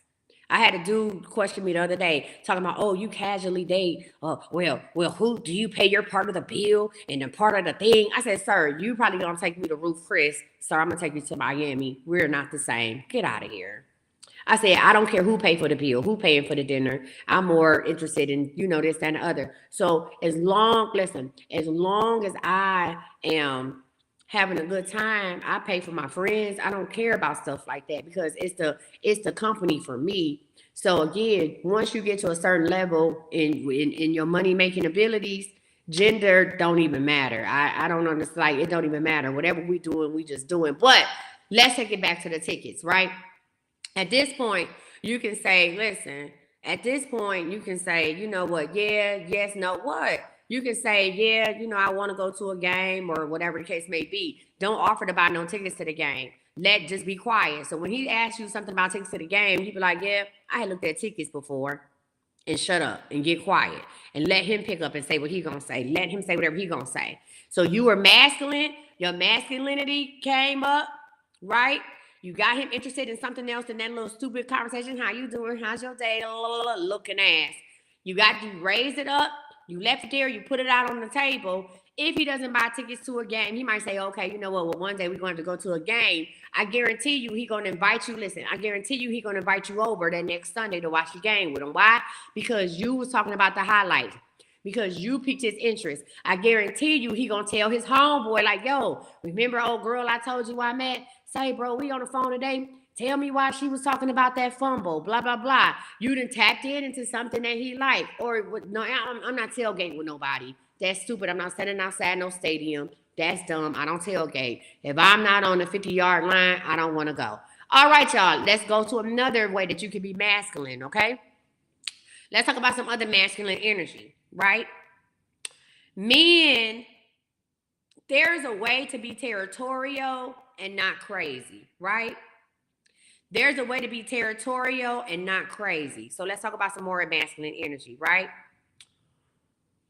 I had a dude question me the other day talking about, oh, you casually date. Who do you pay your part of the bill and the part of the thing? I said, sir, you probably gonna take me to Ruth Chris. Sir, I'm gonna take you to Miami. We're not the same. Get out of here. I said, I don't care who paid for the bill, who paying for the dinner. I'm more interested in, you know, this, that, and the other. So as long as I am having a good time, I pay for my friends. I don't care about stuff like that because it's the company for me. So again, once you get to a certain level in your money making abilities, gender don't even matter. I don't understand. Like it don't even matter. Whatever we doing, we just doing. But let's take it back to the tickets, right? At this point, you can say, listen, at this point, you can say, you know what, yeah, yes, no, what? You can say, yeah, you know, I want to go to a game or whatever the case may be. Don't offer to buy no tickets to the game. Let just be quiet. So when he asks you something about tickets to the game, you be like, yeah, I had looked at tickets before and shut up and get quiet and let him pick up and say what he gonna say. Let him say whatever he gonna say. So you were masculine, your masculinity came up, right? You got him interested in something else in that little stupid conversation. How you doing? How's your day? Looking ass. You raised it up, you left it there, you put it out on the table. If he doesn't buy tickets to a game, he might say, okay, you know what? Well, one day we're going to go to a game. I guarantee you he gonna invite you. Listen, I guarantee you he gonna invite you over that next Sunday to watch the game with him. Why? Because you was talking about the highlights. Because you piqued his interest. I guarantee you he gonna tell his homeboy, like, yo, remember old girl I told you I met? Say, bro, we on the phone today. Tell me why she was talking about that fumble, blah, blah, blah. You done tapped into something that he liked. Or, no, I'm not tailgating with nobody. That's stupid. I'm not standing outside no stadium. That's dumb. I don't tailgate. If I'm not on the 50-yard line, I don't want to go. All right, y'all. Let's go to another way that you can be masculine, okay? Let's talk about some other masculine energy, right? Men, there's a way to be territorial and not crazy, right? There's a way to be territorial and not crazy. So let's talk about some more masculine energy, right?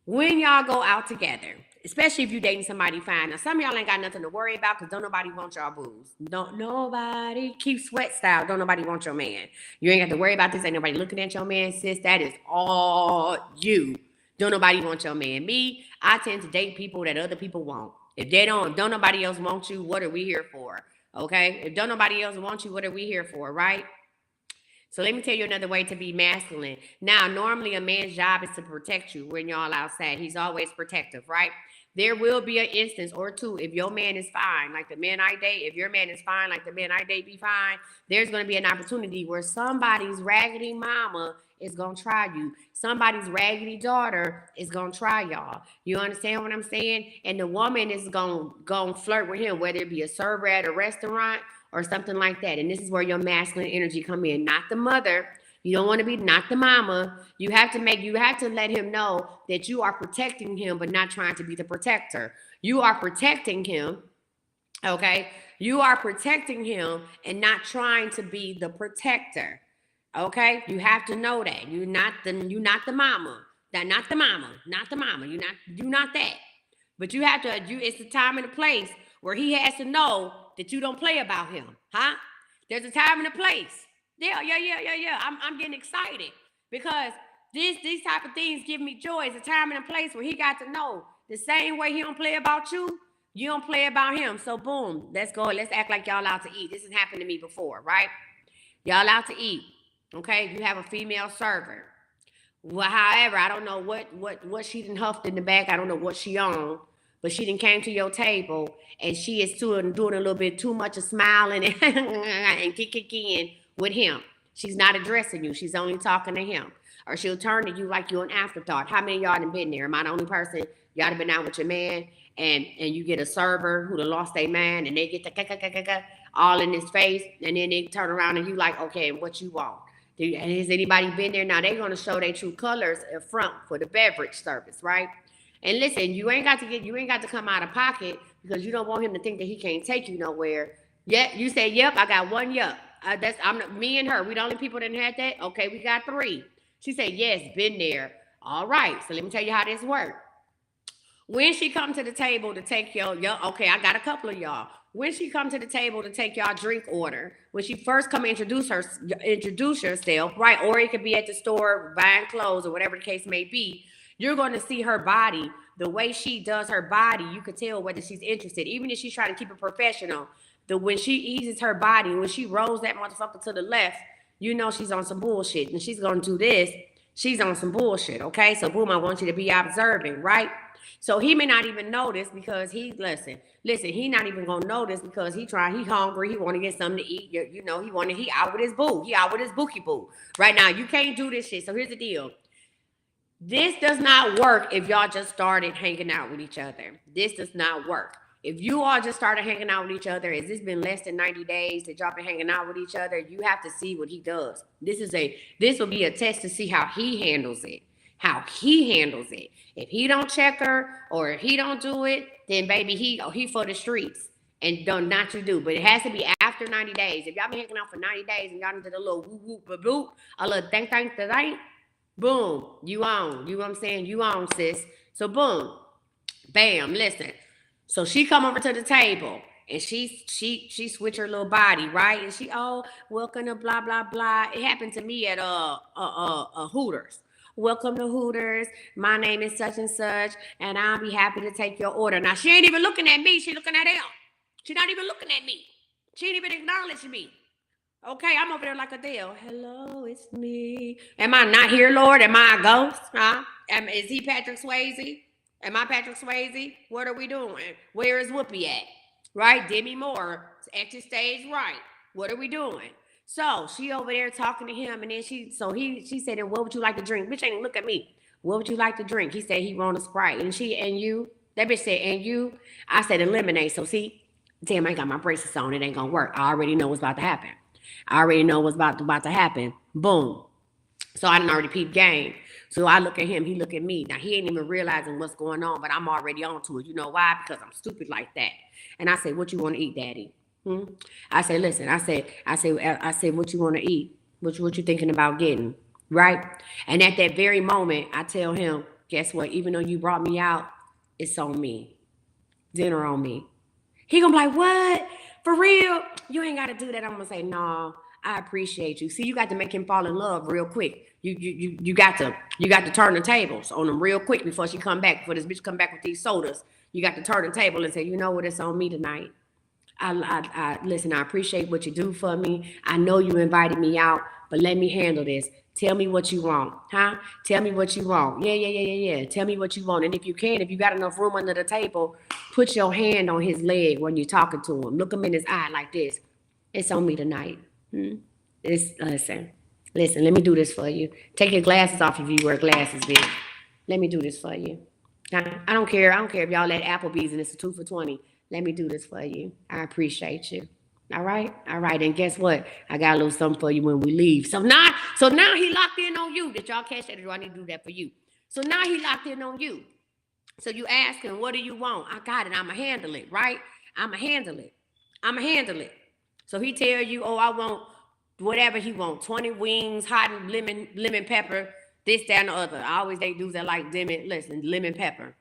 When y'all go out together, especially if you're dating somebody fine. Now, some of y'all ain't got nothing to worry about because don't nobody want y'all booze. Don't nobody keep sweat style. Don't nobody want your man. You ain't got to worry about this. Ain't nobody looking at your man, sis. That is all you. Don't nobody want your man. Me, I tend to date people that other people want. If don't nobody else want you, what are we here for? Okay? If don't nobody else want you, what are we here for, right? So let me tell you another way to be masculine. Now, normally a man's job is to protect you when y'all outside. He's always protective, right? There will be an instance or two if your man is fine, like the men I date. If your man is fine, like the men I date be fine, there's going to be an opportunity where somebody's raggedy mama is going to try you. Somebody's raggedy daughter is going to try y'all. You understand what I'm saying? And the woman is going to flirt with him, whether it be a server at a restaurant or something like that. And this is where your masculine energy come in, not the mother. You don't want to be not the mama. You have to let him know that you are protecting him, but not trying to be the protector. You are protecting him, okay? You are protecting him and not trying to be the protector. Okay, you have to know that you're not the mama. That not the mama, not the mama. You're not that. But you have to. It's the time and the place where he has to know that you don't play about him, huh? There's a time and a place. Yeah. I'm getting excited because these type of things give me joy. It's a time and a place where he got to know the same way he don't play about you. You don't play about him. So boom, let's go. Let's act like y'all out to eat. This has happened to me before, right? Y'all out to eat. Okay, you have a female server. Well, however, I don't know what she done huffed in the back. I don't know what she on, but she done came to your table and she is doing a little bit too much of smiling and kicking with him. She's not addressing you. She's only talking to him. Or she'll turn to you like you're an afterthought. How many of y'all done been there? Am I the only person? Y'all done been out with your man and you get a server who done lost their man and they get the all in his face and then they turn around and you like, okay, what you want? Has anybody been there? Now they're gonna show their true colors in front for the beverage service, right? And listen, you ain't got to come out of pocket because you don't want him to think that he can't take you nowhere. Yeah, you say, yep, I got one yup. Me and her. We the only people that had that. Okay, we got 3. She said, yes, been there. All right. So let me tell you how this works. When she come to the table to take your okay, I got a couple of y'all. When she come to the table to take y'all drink order, when she first come introduce herself, right? Or it could be at the store buying clothes or whatever the case may be. You're going to see her body, the way she does her body. You could tell whether she's interested, even if she's trying to keep it professional. When she eases her body, when she rolls that motherfucker to the left, you know she's on some bullshit, and she's going to do this. She's on some bullshit. Okay, so boom, I want you to be observant, right? So he may not even notice because listen, he not even gonna notice because he hungry, he wanna get something to eat. You know, he out with his boo. He out with his bookie boo. Right now, you can't do this shit. So here's the deal. This does not work if y'all just started hanging out with each other. This does not work. If you all just started hanging out with each other, has this been less than 90 days that y'all been hanging out with each other? You have to see what he does. This will be a test to see how he handles it. If he don't check her or if he don't do it, then baby, he for the streets and don't not to do. But it has to be after 90 days. If y'all been hanging out for 90 days and y'all did a little whoop whoop ba boop, a little thank boom, you on. You know what I'm saying? You on, sis. So boom, bam, listen. So she come over to the table and she switch her little body, right? And she, welcome to blah, blah, blah. It happened to me at Hooters. Welcome to Hooters. My name is such and such, and I'll be happy to take your order. Now, she ain't even looking at me. She looking at him. She not even looking at me. She ain't even acknowledging me. Okay, I'm over there like Adele. Hello, it's me. Am I not here, Lord? Am I a ghost? Huh? Is he Patrick Swayze? Am I Patrick Swayze? What are we doing? Where is Whoopi at? Right? Demi Moore, exit stage right. What are we doing? So she over there talking to him, and then she said, and what would you like to drink? Bitch ain't look at me. What would you like to drink? He said he want a Sprite. And you? That bitch said, and you? I said a lemonade. So see, damn, I ain't got my braces on. It ain't gonna work. I already know what's about to happen. Boom. So I done already peeped game. So I look at him, he look at me. Now he ain't even realizing what's going on, but I'm already on to it. You know why? Because I'm stupid like that. And I say, what you want to eat, Daddy? I say, listen, I say, what you want to eat? What you thinking about getting? Right? And at that very moment, I tell him, guess what? Even though you brought me out, it's on me. Dinner on me. He gonna be like, what? For real? You ain't got to do that. I'm gonna say, no, I appreciate you. See, you got to make him fall in love real quick. You got to turn the tables on him real quick before this bitch come back with these sodas. You got to turn the table and say, you know what? It's on me tonight. Listen, I appreciate what you do for me. I know you invited me out, but let me handle this. Tell me what you want, huh? Tell me what you want. Yeah. Tell me what you want. And if you got enough room under the table, put your hand on his leg when you're talking to him. Look him in his eye like this. It's on me tonight. Listen, let me do this for you. Take your glasses off if you wear glasses, bitch. Let me do this for you. I don't care if y'all at Applebee's and it's a 2 for $20. Let me do this for you. I appreciate you. All right. And guess what? I got a little something for you when we leave. So now he locked in on you. Did y'all catch that? Or do I need to do that for you? So now he locked in on you. So you ask him, what do you want? I got it. I'ma handle it, right? I'ma handle it. So he tell you, I want whatever he want. 20 wings, hot and lemon pepper, this, that, and the other. Always they do that like lemon pepper.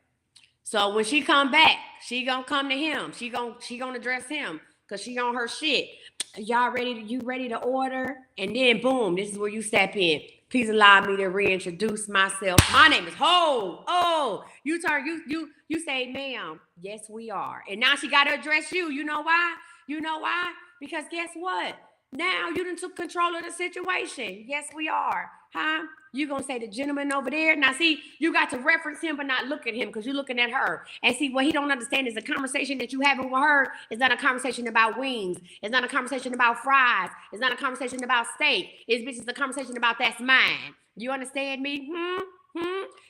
So when she come back, she gonna come to him. She gonna address him because she on her shit. Y'all ready? You ready to order? And then boom, this is where you step in. Please allow me to reintroduce myself. My name is Ho. Oh, you say, ma'am. Yes, we are. And now she got to address you. You know why? You know why? Because guess what? Now you done took control of the situation. Yes, we are. Huh? You gonna say the gentleman over there? Now see, you got to reference him but not look at him because you're looking at her. And see, what he don't understand is the conversation that you having with her is not a conversation about wings. It's not a conversation about fries. It's not a conversation about steak. It's a conversation about that's mine. You understand me?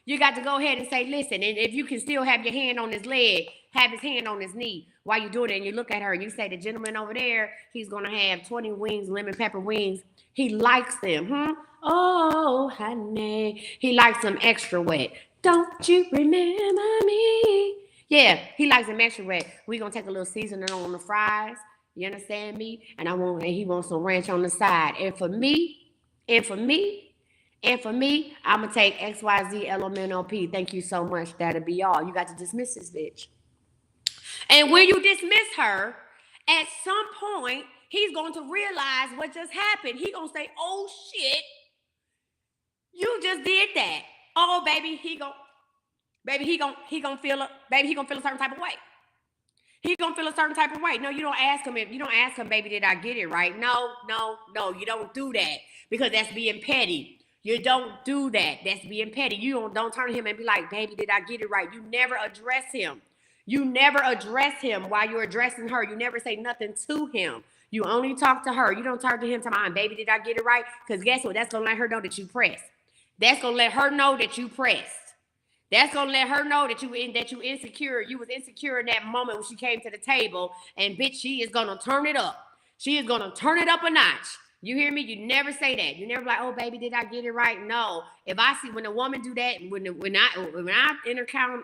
You got to go ahead and say, listen, and if you can still have your hand on his leg, have his hand on his knee while you're doing it, and you look at her and you say, the gentleman over there, he's going to have 20 wings, lemon pepper wings. He likes them. Oh, honey. He likes them extra wet. Don't you remember me? Yeah, he likes them extra wet. We're going to take a little seasoning on the fries. You understand me? And he wants some ranch on the side. And for me, I'm going to take XYZ LMNOP. Thank you so much. That'll be all. You got to dismiss this bitch. And when you dismiss her, at some point, he's going to realize what just happened. He's going to say, oh, shit, you just did that. Oh, baby, he gonna feel a certain type of way. He's gonna feel a certain type of way. No, you don't ask him, baby, did I get it right? No, you don't do that because that's being petty. You don't do that. That's being petty. You don't turn to him and be like, baby, did I get it right? You never address him. You never address him while you're addressing her. You never say nothing to him. You only talk to her. You don't talk to him baby, did I get it right? Because guess what? That's gonna let her know that you pressed. That's gonna let her know that you pressed. That's gonna let her know that you insecure. You was insecure in that moment when she came to the table, and bitch, she is gonna turn it up. She is gonna turn it up a notch. You hear me? You never say that. You never be like, oh baby, did I get it right? No. If I see when a woman do that, when I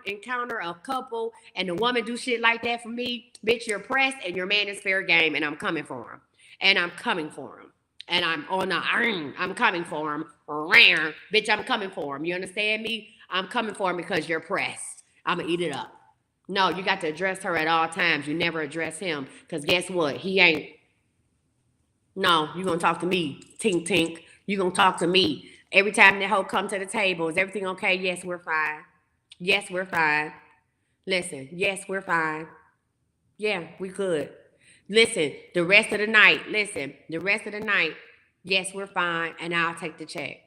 encounter a couple and the woman do shit like that for me, bitch, you're pressed and your man is fair game, and I'm coming for him. And I'm coming for him. And I'm coming for him. Bitch, I'm coming for him. You understand me? I'm coming for him because you're pressed. I'm going to eat it up. No, you got to address her at all times. You never address him because guess what? He ain't. No, you're going to talk to me. Tink, tink. You're going to talk to me. Every time that hoe come to the table, is everything okay? Yes, we're fine. Yes, we're fine. Listen, yes, we're fine. Yeah, we could. Listen, the rest of the night, yes, we're fine, and I'll take the check.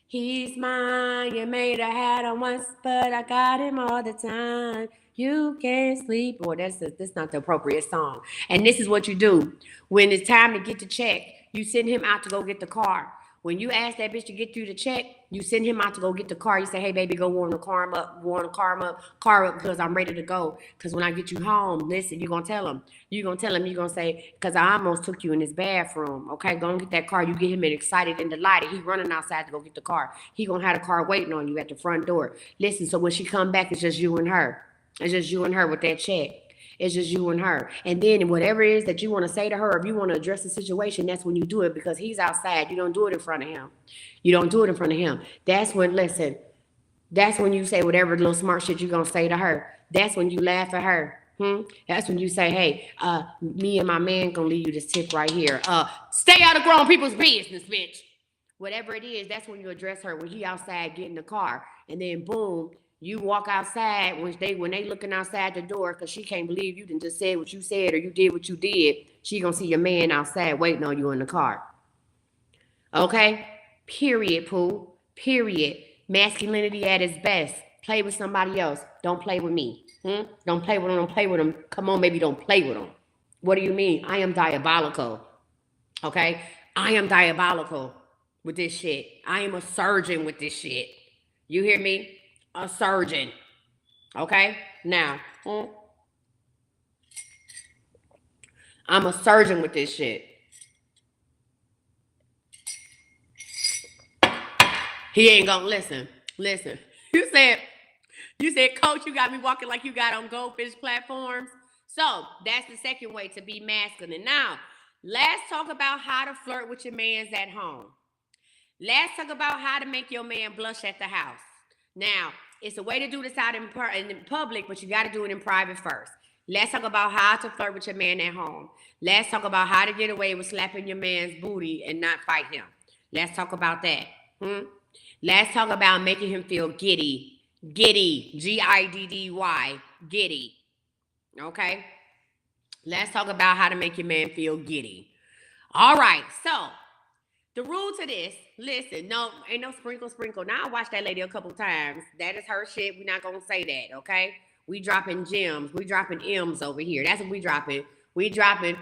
He's mine, you made a hat on once, but I got him all the time. You can't sleep. Boy, that's not the appropriate song. And this is what you do. When it's time to get the check, you send him out to go get the car. When you ask that bitch to get you the check, you send him out to go get the car. You say, hey, baby, go warm the car up because I'm ready to go. Because when I get you home, listen, you're going to tell him. You're going to say, because I almost took you in this bathroom. Okay, go and get that car. You get him excited and delighted. He running outside to go get the car. He going to have the car waiting on you at the front door. Listen, so when she come back, it's just you and her. It's just you and her with that check. It's just you and her. And then whatever it is that you want to say to her, if you want to address the situation, that's when you do it because he's outside. You don't do it in front of him. You don't do it in front of him. That's when you say whatever little smart shit you're going to say to her. That's when you laugh at her. That's when you say, hey, me and my man going to leave you this tip right here. Stay out of grown people's business, bitch. Whatever it is, that's when you address her when he outside getting the car. And then boom, you walk outside when they looking outside the door because she can't believe you didn't just say what you said or you did what you did. She gonna see your man outside waiting on you in the car. Okay? Period, Pooh. Period. Masculinity at its best. Play with somebody else. Don't play with me. Don't play with them. Don't play with them. Come on, baby, don't play with them. What do you mean? I am diabolical. Okay? I am diabolical with this shit. I am a surgeon with this shit. You hear me? A surgeon. Okay? Now, I'm a surgeon with this shit. He ain't gonna listen. You said, Coach, you got me walking like you got on goldfish platforms. So that's the second way to be masculine. Now, let's talk about how to flirt with your mans at home. Let's talk about how to make your man blush at the house. Now, it's a way to do this out in public, but you got to do it in private first. Let's talk about how to flirt with your man at home. Let's talk about how to get away with slapping your man's booty and not fight him. Let's talk about that. Let's talk about making him feel giddy. Giddy. Giddy. Giddy. Okay? Let's talk about how to make your man feel giddy. All right, so the rule to this, listen, no, ain't no sprinkle. Now I watched that lady a couple times. That is her shit. We're not gonna say that, okay? We dropping gems. We dropping M's over here. That's what we dropping. We dropping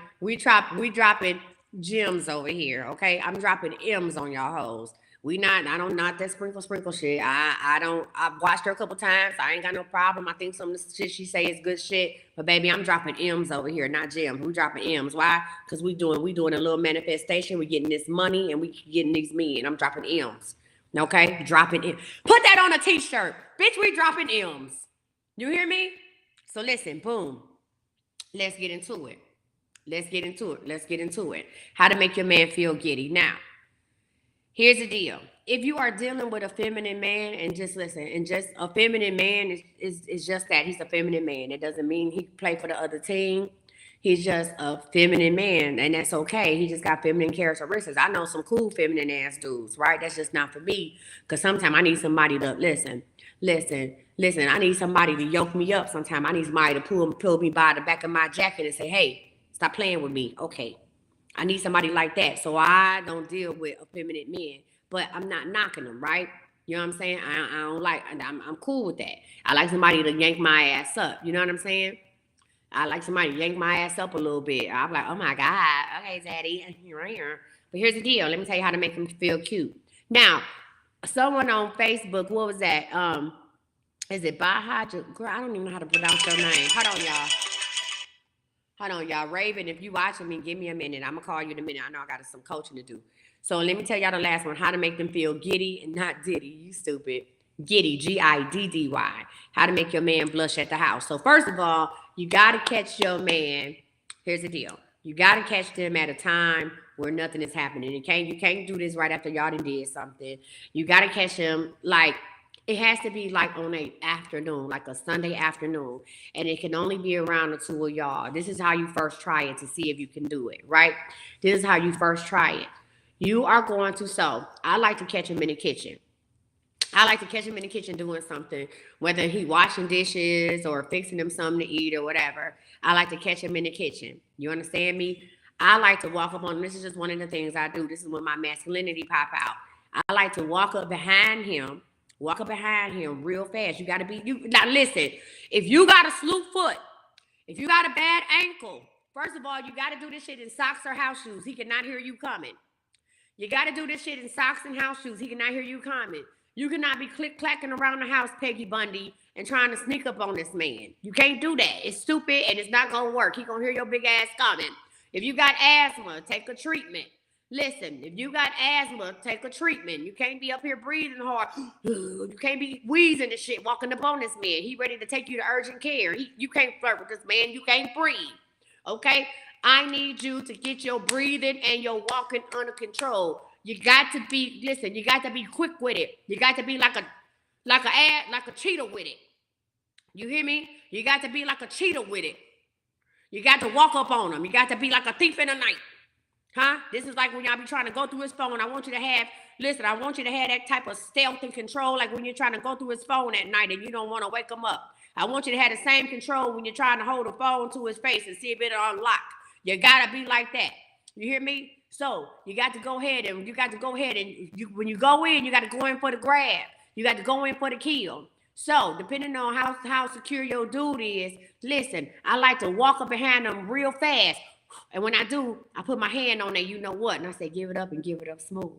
gems over here, okay? I'm dropping M's on y'all hoes. I don't not that sprinkle shit. I've watched her a couple times. I ain't got no problem. I think some of the shit she say is good shit. But baby, I'm dropping M's over here, not gems. We dropping M's. Why? Because we doing a little manifestation. We getting this money and we getting these men. I'm dropping M's. Okay? Dropping M. Put that on a t-shirt. Bitch, we dropping M's. You hear me? So listen, boom. Let's get into it. How to make your man feel giddy. Now, here's the deal. If you are dealing with a feminine man, and just listen, and just a feminine man is just that. He's a feminine man. It doesn't mean he play for the other team. He's just a feminine man, and that's okay. He just got feminine characteristics. I know some cool feminine ass dudes, right? That's just not for me. Because sometimes I need somebody to listen. I need somebody to yoke me up. Sometimes I need somebody to pull me by the back of my jacket and say, "Hey, stop playing with me." Okay. I need somebody like that. So I don't deal with effeminate men. But I'm not knocking them, right? You know what I'm saying? I don't like, I'm cool with that. I like somebody to yank my ass up. You know what I'm saying? I like somebody to yank my ass up a little bit. I'm like, oh my God, okay, daddy, you're here. But here's the deal. Let me tell you how to make them feel cute. Now, someone on Facebook, what was that? Is it Baha? Girl, I don't even know how to pronounce your name. Hold on, y'all. Raven, if you watching me, give me a minute. I'm going to call you in a minute. I know I got some coaching to do. So let me tell y'all the last one, how to make them feel giddy and not diddy. You stupid. Giddy, Giddy. How to make your man blush at the house. So first of all, you got to catch your man. Here's the deal. You got to catch them at a time where nothing is happening. You can't do this right after y'all done did something. You got to catch them like, it has to be like on a afternoon, like a Sunday afternoon. And it can only be around the two of y'all. This is how you first try it to see if you can do it, right? This is how you first try it. You are going to, so I like to catch him in the kitchen. I like to catch him in the kitchen doing something, whether he washing dishes or fixing him something to eat or whatever. I like to catch him in the kitchen. You understand me? I like to walk up on him. This is just one of the things I do. This is when my masculinity pop out. I like to walk up behind him real fast. You got to be, now listen, if you got a slew foot, if you got a bad ankle, first of all, you got to do this shit in socks or house shoes. He cannot hear you coming. You got to do this shit in socks and house shoes. He cannot hear you coming. You cannot be click-clacking around the house, Peggy Bundy, and trying to sneak up on this man. You can't do that. It's stupid, and it's not going to work. He going to hear your big ass coming. If you got asthma, take a treatment. Listen, if you got asthma, take a treatment. You can't be up here breathing hard. You can't be wheezing and shit, walking up on this man. He ready to take you to urgent care. You can't flirt with this man. You can't breathe. Okay? I need you to get your breathing and your walking under control. You got to be, listen, you got to be quick with it. You got to be like a cheetah with it. You hear me? You got to be like a cheetah with it. You got to walk up on him. You got to be like a thief in the night. Huh? This is like when y'all be trying to go through his phone. I want you to have that type of stealth and control, like when you're trying to go through his phone at night and you don't want to wake him up. I want you to have the same control when you're trying to hold the phone to his face and see if it'll unlock. You gotta be like that. You hear me? So you got to go ahead and when you go in, you got to go in for the grab. You got to go in for the kill. So depending on how secure your dude is, listen, I like to walk up behind them real fast. And when I do, I put my hand on there, you know what? And I say, give it up and give it up smooth.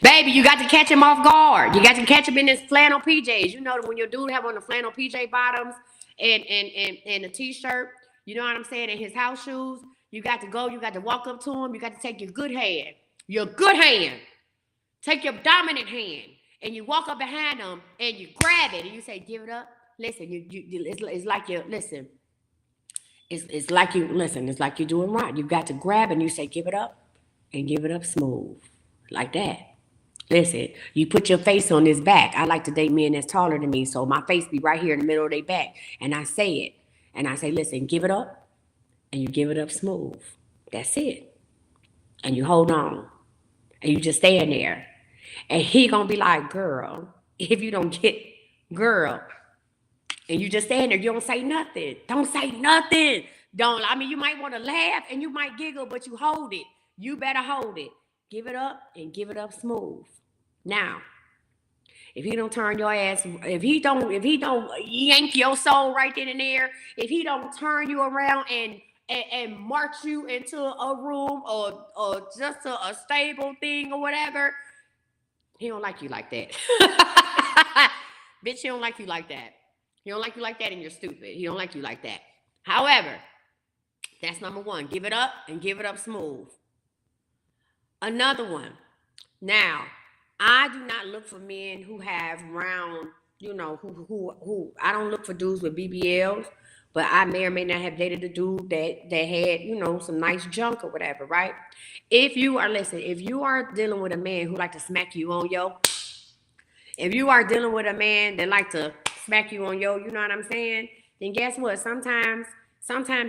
Baby, you got to catch him off guard. You got to catch him in his flannel PJs. You know that when your dude have on the flannel PJ bottoms and a t-shirt, you know what I'm saying, and his house shoes, you got to walk up to him. You got to take your good hand. Take your dominant hand. And you walk up behind him and you grab it and you say, give it up. Listen, it's like listen. It's like you listen. It's like you're doing right. You got to grab and you say, "Give it up," and give it up smooth, like that. Listen, you put your face on his back. I like to date men that's taller than me, so my face be right here in the middle of their back, and I say it, and I say, "Listen, give it up," and you give it up smooth. That's it, and you hold on, and you just stand there, and he gonna be like, "Girl, if you don't get, girl," and you just stand there, you don't say nothing. Don't say nothing. Don't. I mean, you might want to laugh and you might giggle, but you hold it. You better hold it. Give it up and give it up smooth. Now, if he don't turn your ass, if he don't yank your soul right then and there, if he don't turn you around and march you into a room or just a stable thing or whatever, he don't like you like that. Bitch, he don't like you like that. He don't like you like that and you're stupid. He don't like you like that. However, that's number one. Give it up and give it up smooth. Another one. Now, I do not look for men who have round, who I don't look for dudes with BBLs, but I may or may not have dated a dude that had, some nice junk or whatever, right? If you are dealing with a man who like to smack you on your, if you are dealing with a man that like to smack you on your, you know what I'm saying? Then guess what? Sometimes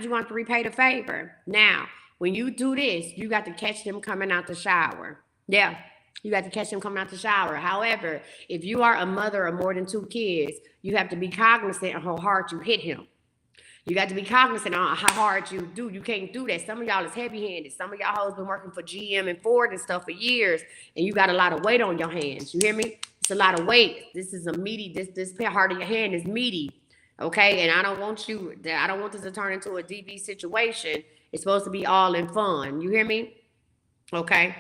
you want to repay the favor. Now, when you do this, you got to catch them coming out the shower. Yeah, you got to catch them coming out the shower. However, if you are a mother of more than 2 kids, you have to be cognizant of how hard you hit him. You got to be cognizant on how hard you do. You can't do that. Some of y'all is heavy-handed. Some of y'all hoes been working for GM and Ford and stuff for years, and you got a lot of weight on your hands. You hear me? It's a lot of weight. This is a meaty. This part of your hand is meaty. Okay, and I don't want this to turn into a DV situation. It's supposed to be all in fun. You hear me? Okay,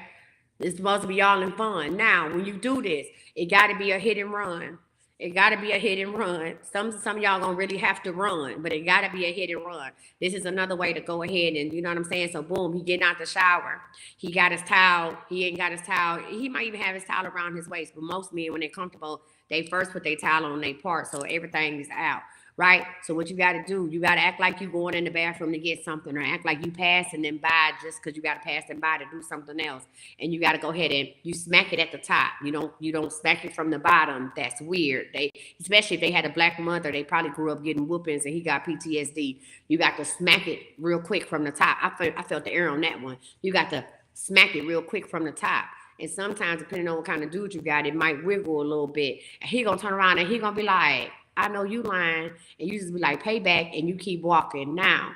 it's supposed to be all in fun. Now, when you do this, it got to be a hit and run. It got to be a hit and run. Some of y'all gonna really have to run, but it got to be a hit and run. This is another way to go ahead and, you know what I'm saying? So boom, he getting out the shower. He got his towel. He ain't got his towel. He might even have his towel around his waist, but most men, when they're comfortable, they first put their towel on their part, so everything is out. Right? So what you got to do, you got to act like you going in the bathroom to get something, or act like you passing them by just because you got to pass them by to do something else. And you got to go ahead and you smack it at the top. You don't smack it from the bottom. That's weird. Especially if they had a black mother, they probably grew up getting whoopings and he got PTSD. You got to smack it real quick from the top. I felt the air on that one. You got to smack it real quick from the top. And sometimes, depending on what kind of dude you got, it might wiggle a little bit. And he gonna turn around and he gonna be like, I know you lying, and you just be like, payback, and you keep walking. Now,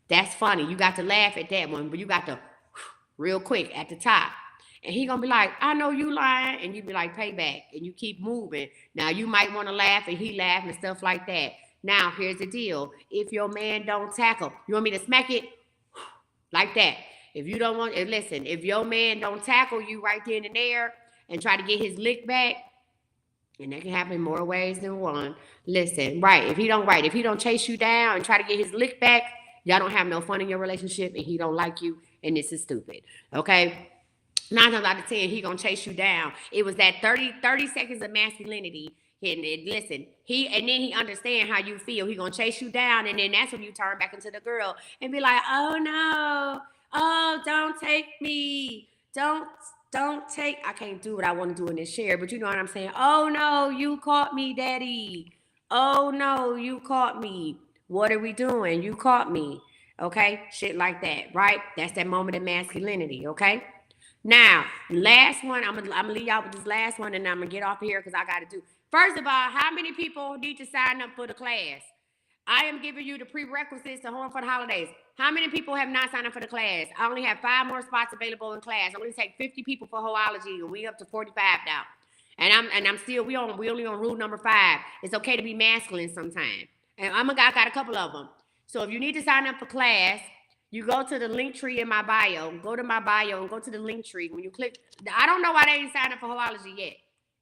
that's funny. You got to laugh at that one, but you got to real quick at the top. And he gonna be like, I know you lying, and you be like, payback, and you keep moving. Now, you might want to laugh, and he laugh and stuff like that. Now, here's the deal. If your man don't tackle, you want me to smack it like that? If you don't want, listen, if your man don't tackle you right then and there and try to get his lick back, and that can happen more ways than one. Listen, if he don't chase you down and try to get his lick back, y'all don't have no fun in your relationship, and he don't like you, and this is stupid. Okay? 9 times out of 10, he gonna chase you down. It was that 30 seconds of masculinity. And listen, and then he understand how you feel. He gonna chase you down, and then that's when you turn back into the girl and be like, oh no, oh, don't take me. Don't take, I can't do what I want to do in this chair, but you know what I'm saying? Oh no, you caught me, daddy. Oh no, you caught me. What are we doing? You caught me. Okay? Shit like that, right? That's that moment of masculinity, okay? Now, last one, I'm gonna leave y'all with this last one, and I'm gonna get off here because I gotta do. First of all, how many people need to sign up for the class? I am giving you the prerequisites to Home for the Holidays. How many people have not signed up for the class? I only have 5 more spots available in class. I'm going to take 50 people for Hoology, and we up to 45 now. And I'm still, we only on rule number 5. It's okay to be masculine sometimes. And I got a couple of them. So if you need to sign up for class, you go to the link tree in my bio. Go to my bio and go to the link tree. When you click, I don't know why they ain't signed up for Hoology yet.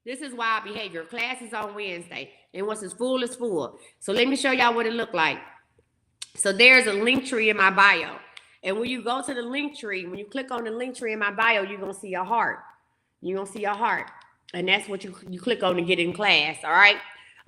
This is wild behavior. Class is on Wednesday. And once it's full, it's full. So let me show y'all what it looked like. So there's a link tree in my bio. And when you go to the link tree, when you click on the link tree in my bio, you're going to see a heart. You're going to see a heart. And that's what you click on to get in class. All right.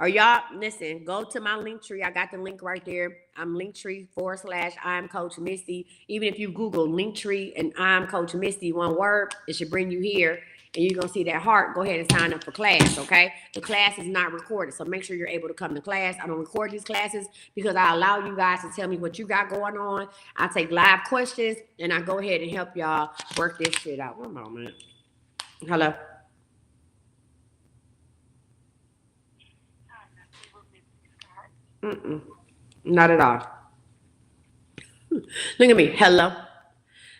Or y'all, listen, go to my link tree. I got the link right there. I'm linktree/I'm Coach Misty. Even if you Google Linktree and I'm Coach Misty, one word, it should bring you here. And you're going to see that heart. Go ahead and sign up for class, okay? The class is not recorded, so make sure you're able to come to class. I don't record these classes because I allow you guys to tell me what you got going on. I take live questions, and I go ahead and help y'all work this shit out. One moment. Hello? Not at all. Look at me. Hello.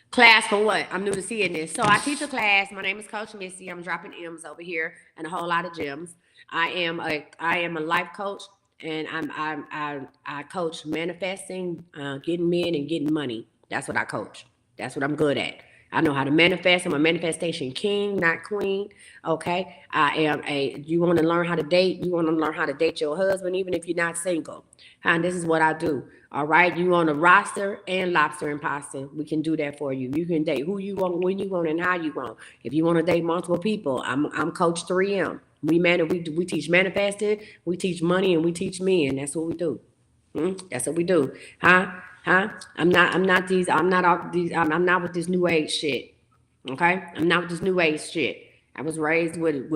Class for what? I'm new to seeing this. So I teach a class. My name is Coach Misty. I'm dropping M's over here and a whole lot of gems. I am a life coach, and I coach manifesting, getting men and getting money. That's what I coach. That's what I'm good at. I know how to manifest. I'm a manifestation king, not queen. Okay. You want to learn how to date. You want to learn how to date your husband, even if you're not single. And this is what I do. All right. You want a roster and lobster and pasta. We can do that for you. You can date who you want, when you want, and how you want. If you want to date multiple people, I'm Coach 3M. We teach manifesting, we teach money, and we teach men. That's what we do. That's what we do. I'm not with this new age shit. Okay? I'm not with this new age shit. I was raised with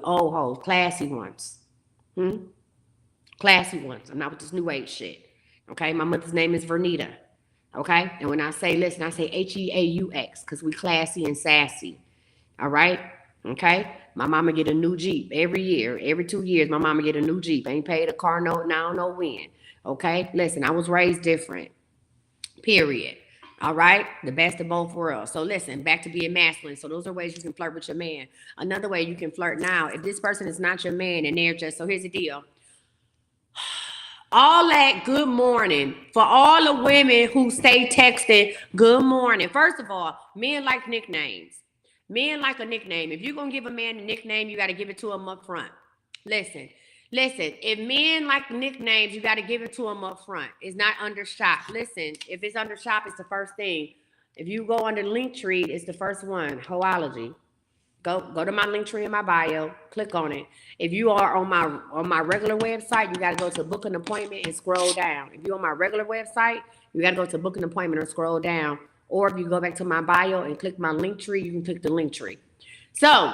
old hoes, classy ones. Classy ones. I'm not with this new age shit. Okay? My mother's name is Vernita. Okay? And when I say listen, I say Heaux, because we classy and sassy. All right? Okay? My mama get a new Jeep every year. Every 2 years, my mama get a new Jeep. Ain't paid a car note, and I don't know when. Okay? Listen, I was raised different. Period. All right? The best of both worlds. So listen, back to being masculine. So those are ways you can flirt with your man. Another way you can flirt now, if this person is not your man and they're just, so here's the deal. All that good morning for all the women who stay texting good morning. First of all, men like nicknames. Men like a nickname. If you're going to give a man a nickname, you got to give it to him up front. Listen, if men like nicknames, you got to give it to them up front. It's not under shop. Listen, if it's under shop, it's the first thing. If you go under Linktree, it's the first one, Hoology. Go to my link tree in my bio, click on it. If you are on my regular website, you got to go to book an appointment and scroll down. If you're on my regular website, you got to go to book an appointment or scroll down. Or if you go back to my bio and click my link tree, you can click the link tree. So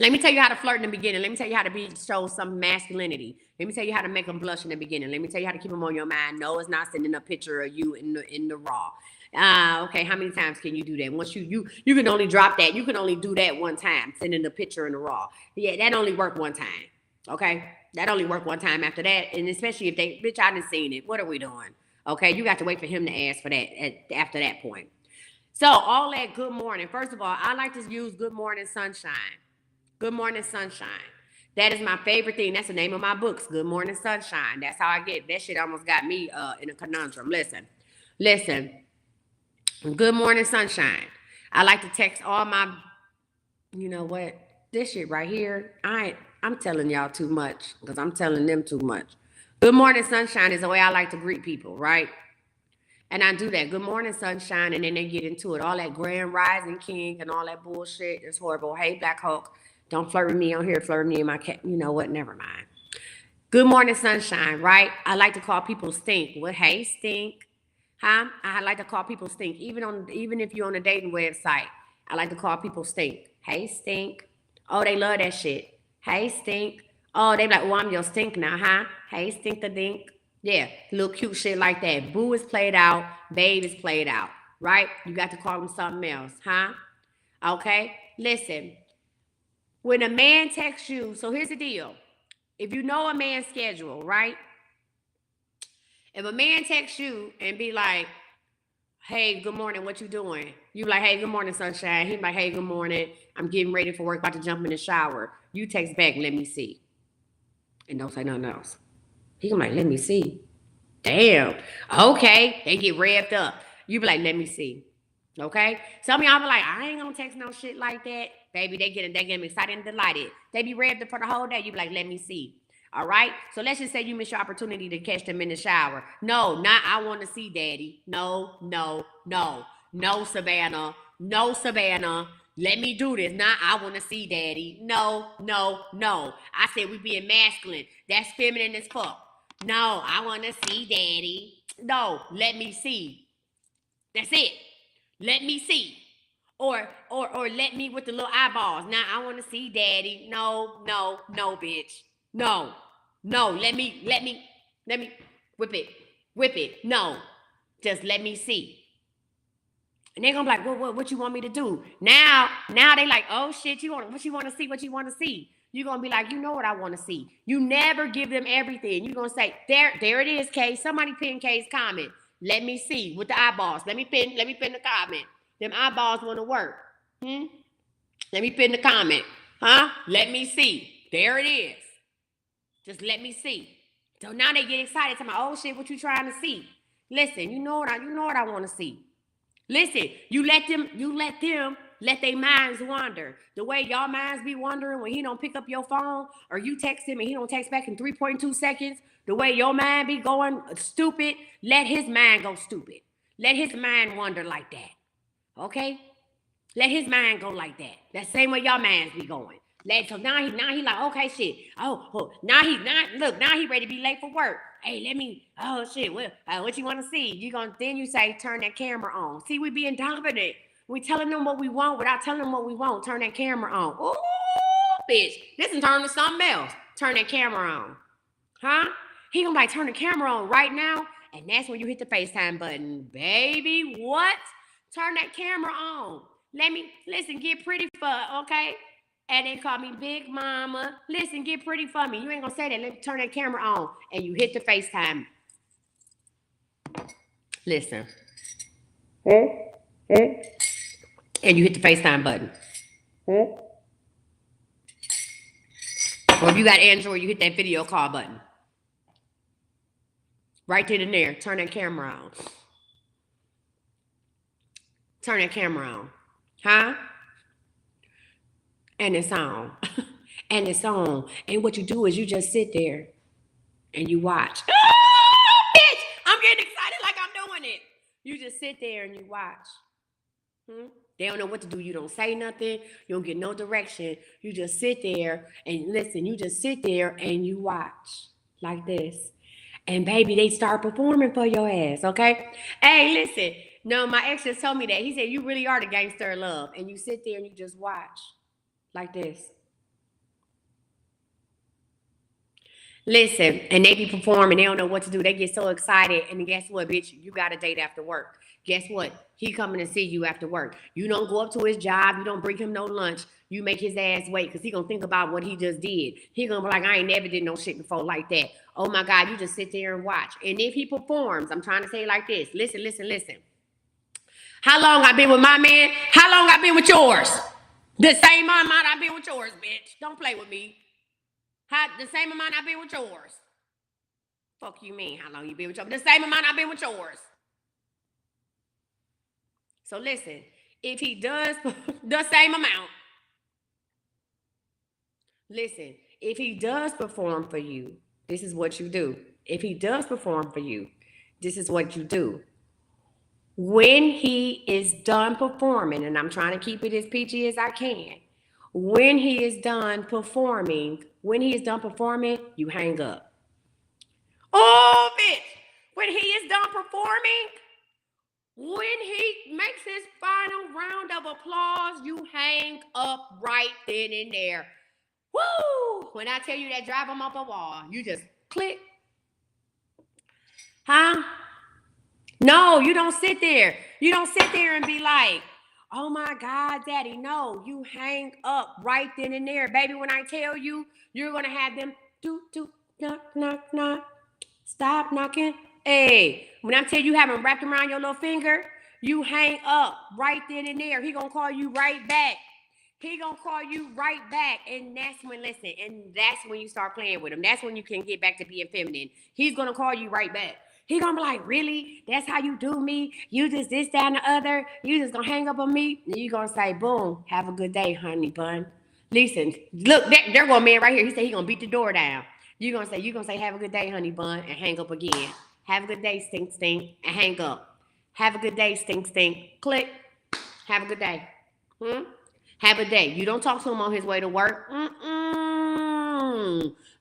let me tell you how to flirt in the beginning. Let me tell you how to show some masculinity. Let me tell you how to make them blush in the beginning. Let me tell you how to keep them on your mind. No, it's not sending a picture of you in the raw. Okay, how many times can you do that? Once you can only drop that. You can only do that one time, sending a picture in the raw. Yeah, that only worked one time. Okay, that only worked one time. After that, and especially if they, bitch, I done seen it. What are we doing? Okay, you got to wait for him to ask for that after that point. So all that good morning. First of all, I like to use good morning sunshine. Good morning sunshine. That is my favorite thing. That's the name of my books. Good morning sunshine. That's how I get. That shit almost got me in a conundrum. Listen. Good morning sunshine. I like to text all my, you know what? This shit right here, I'm telling y'all too much because I'm telling them too much. Good morning sunshine is the way I like to greet people, right? And I do that. Good morning sunshine, and then they get into it. All that grand rising king and all that bullshit. It's horrible. Hey, Black Hulk, don't flirt with me on here. Flirt with me in my cat. You know what? Never mind. Good morning sunshine, right? I like to call people stink. Well, hey, stink. I like to call people stink. Even if you're on a dating website, I like to call people stink. Hey, stink. Oh, they love that shit. Hey, stink. Oh, they like, oh, I'm your stink now, huh? Hey, stink the dink. Yeah, little cute shit like that. Boo is played out. Babe is played out, right? You got to call them something else, huh? Okay, listen. When a man texts you, so here's the deal. If you know a man's schedule, right? If a man texts you and be like, hey, good morning, what you doing? You be like, hey, good morning, sunshine. He be like, hey, good morning. I'm getting ready for work, about to jump in the shower. You text back, let me see. And don't say nothing else. He gonna be like, let me see. Damn. Okay. They get revved up. You be like, let me see. Okay? Some of y'all be like, I ain't gonna text no shit like that. Baby, they get excited and delighted. They be revved up for the whole day. You be like, let me see. All right. So let's just say you miss your opportunity to catch them in the shower. No, not I want to see daddy. No, Savannah. No, Savannah. let me do this. Now I want to see daddy. No, no, no. I said we being masculine. That's feminine as fuck. No, I want to see daddy. No, let me see. That's it. Let me see. Or let me with the little eyeballs. Now I want to see daddy. No, no, no, bitch. No. No, let me whip it. Whip it. No. Just let me see. And they're gonna be like, what you want me to do? Now they like, oh shit, what you want to see? You're gonna be like, you know what I want to see. You never give them everything. You're gonna say, there it is, Kay. Somebody pin Kay's comment. Let me see with the eyeballs. Let me pin the comment. Them eyeballs wanna work. Let me pin the comment. Huh? Let me see. There it is. Just let me see. So now they get excited. Talking about, oh shit, what you trying to see? Listen, you know what I want to see. Listen, you let their minds wander. The way y'all minds be wandering when he don't pick up your phone or you text him and he don't text back in 3.2 seconds. The way your mind be going stupid, let his mind go stupid. Let his mind wander like that. Okay? Let his mind go like that. That same way y'all minds be going. So now he like, okay, shit. Now he ready to be late for work. Hey, oh shit, what you want to see? Then you say, turn that camera on. See, we being dominant. We telling them what we want without telling them what we want. Turn that camera on. Ooh, bitch, this is turn to something else. Turn that camera on. Huh? He gonna be like, turn the camera on right now. And that's when you hit the FaceTime button. Baby, what? Turn that camera on. Listen, get pretty okay? And they call me Big Mama. Listen, get pretty for me. You ain't gonna say that. Let me turn that camera on. And you hit the FaceTime. Listen. And you hit the FaceTime button. Or if you got Android, you hit that video call button. Right then and there. Turn that camera on. Turn that camera on. Huh? And it's on. And it's on. And what you do is you just sit there and you watch. Bitch! I'm getting excited like I'm doing it. You just sit there and you watch. They don't know what to do. You don't say nothing. You don't get no direction. You just sit there and listen. You just sit there and you watch like this. And baby, they start performing for your ass, okay? Hey, listen. No, my ex just told me that. He said, you really are the gangster of love. And you sit there and you just watch. Like this. Listen, and they be performing. They don't know what to do. They get so excited. And guess what, bitch? You got a date after work. Guess what? He coming to see you after work. You don't go up to his job. You don't bring him no lunch. You make his ass wait because he going to think about what he just did. He going to be like, I ain't never did no shit before like that. Oh, my God. You just sit there and watch. And if he performs, I'm trying to say it like this. Listen. How long I been with my man? How long I been with yours? The same amount I've been with yours, bitch. Don't play with me. The same amount I've been with yours. Fuck you mean, how long you been with yours? The same amount I've been with yours. So listen, if he does the same amount, listen, if he does perform for you, this is what you do. If he does perform for you, this is what you do. When he is done performing, and I'm trying to keep it as PG as I can, when he is done performing, you hang up. Oh, bitch. When he is done performing, when he makes his final round of applause, you hang up right then and there. Woo! When I tell you that, drive him up a wall, you just click. Huh? No, you don't sit there. You don't sit there and be like, oh my God, daddy. No, you hang up right then and there. Baby, when I tell you, you're going to have them knock. Stop knocking. Hey, when I tell you have them wrapped around your little finger, you hang up right then and there. He going to call you right back. And that's when you start playing with him. That's when you can get back to being feminine. He's going to call you right back. He gonna be like, really? That's how you do me? You just this, that, and the other? You just gonna hang up on me? And you gonna say, boom, have a good day, honey bun. Listen, look, there go a man right here. He said he gonna beat the door down. You gonna say, have a good day, honey bun, and hang up again. Have a good day, stink, and hang up. Have a good day, stink. Click. Have a good day. Have a day. You don't talk to him on his way to work. No,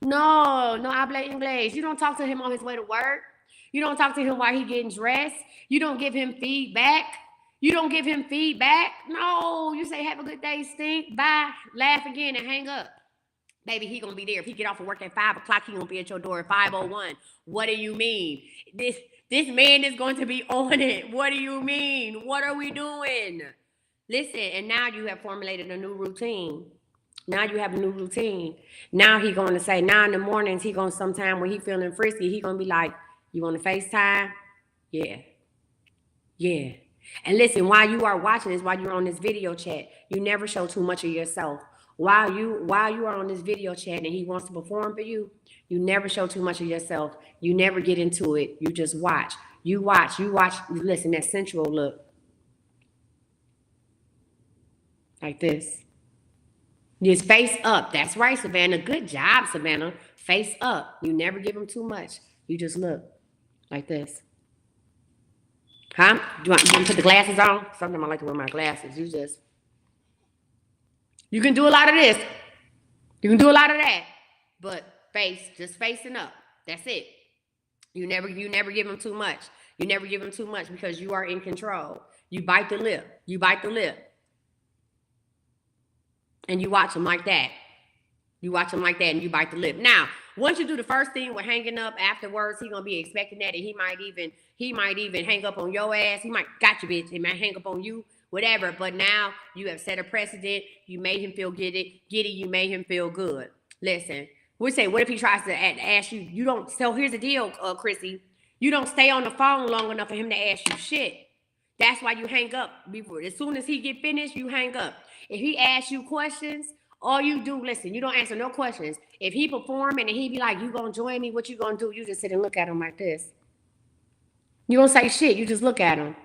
no habla inglés. You don't talk to him on his way to work. You don't talk to him while he getting dressed. You don't give him feedback. You don't give him feedback. No, you say, have a good day, stink. Bye. Laugh again and hang up. Baby, he gonna be there. If he get off of work at 5 o'clock, he gonna be at your door at 5:01. What do you mean? This man is going to be on it. What do you mean? What are we doing? Listen, and now you have formulated a new routine. Now you have a new routine. Now he gonna say, now in the mornings, he gonna sometime when he feeling frisky, he gonna be like, you on the FaceTime? Yeah. Yeah. And listen, while you are watching this, while you're on this video chat, you never show too much of yourself. While you are on this video chat and he wants to perform for you, you never show too much of yourself. You never get into it. You just watch. You watch. Listen, that sensual look. Like this. Just face up. That's right, Savannah. Good job, Savannah. Face up. You never give him too much. You just look like this. Huh? Do you want to put the glasses on? Sometimes I like to wear my glasses. You can do a lot of this. You can do a lot of that. But just facing up. That's it. You never give him too much. You never give him too much because you are in control. You bite the lip. You bite the lip. And you watch him like that. You watch him like that and you bite the lip. Now, once you do the first thing with hanging up, afterwards, he gonna be expecting that, and he might even hang up on your ass. He might got you, bitch. He might hang up on you, whatever. But now you have set a precedent. You made him feel giddy. You made him feel good. Listen, we say, what if he tries to ask you? You don't. So here's the deal, Chrissy. You don't stay on the phone long enough for him to ask you shit. That's why you hang up. As soon as he get finished, you hang up. If he asks you questions, all you do, listen, you don't answer no questions. If he performing and he be like, you gonna join me, what you gonna do? You just sit and look at him like this. You don't say shit, you just look at him.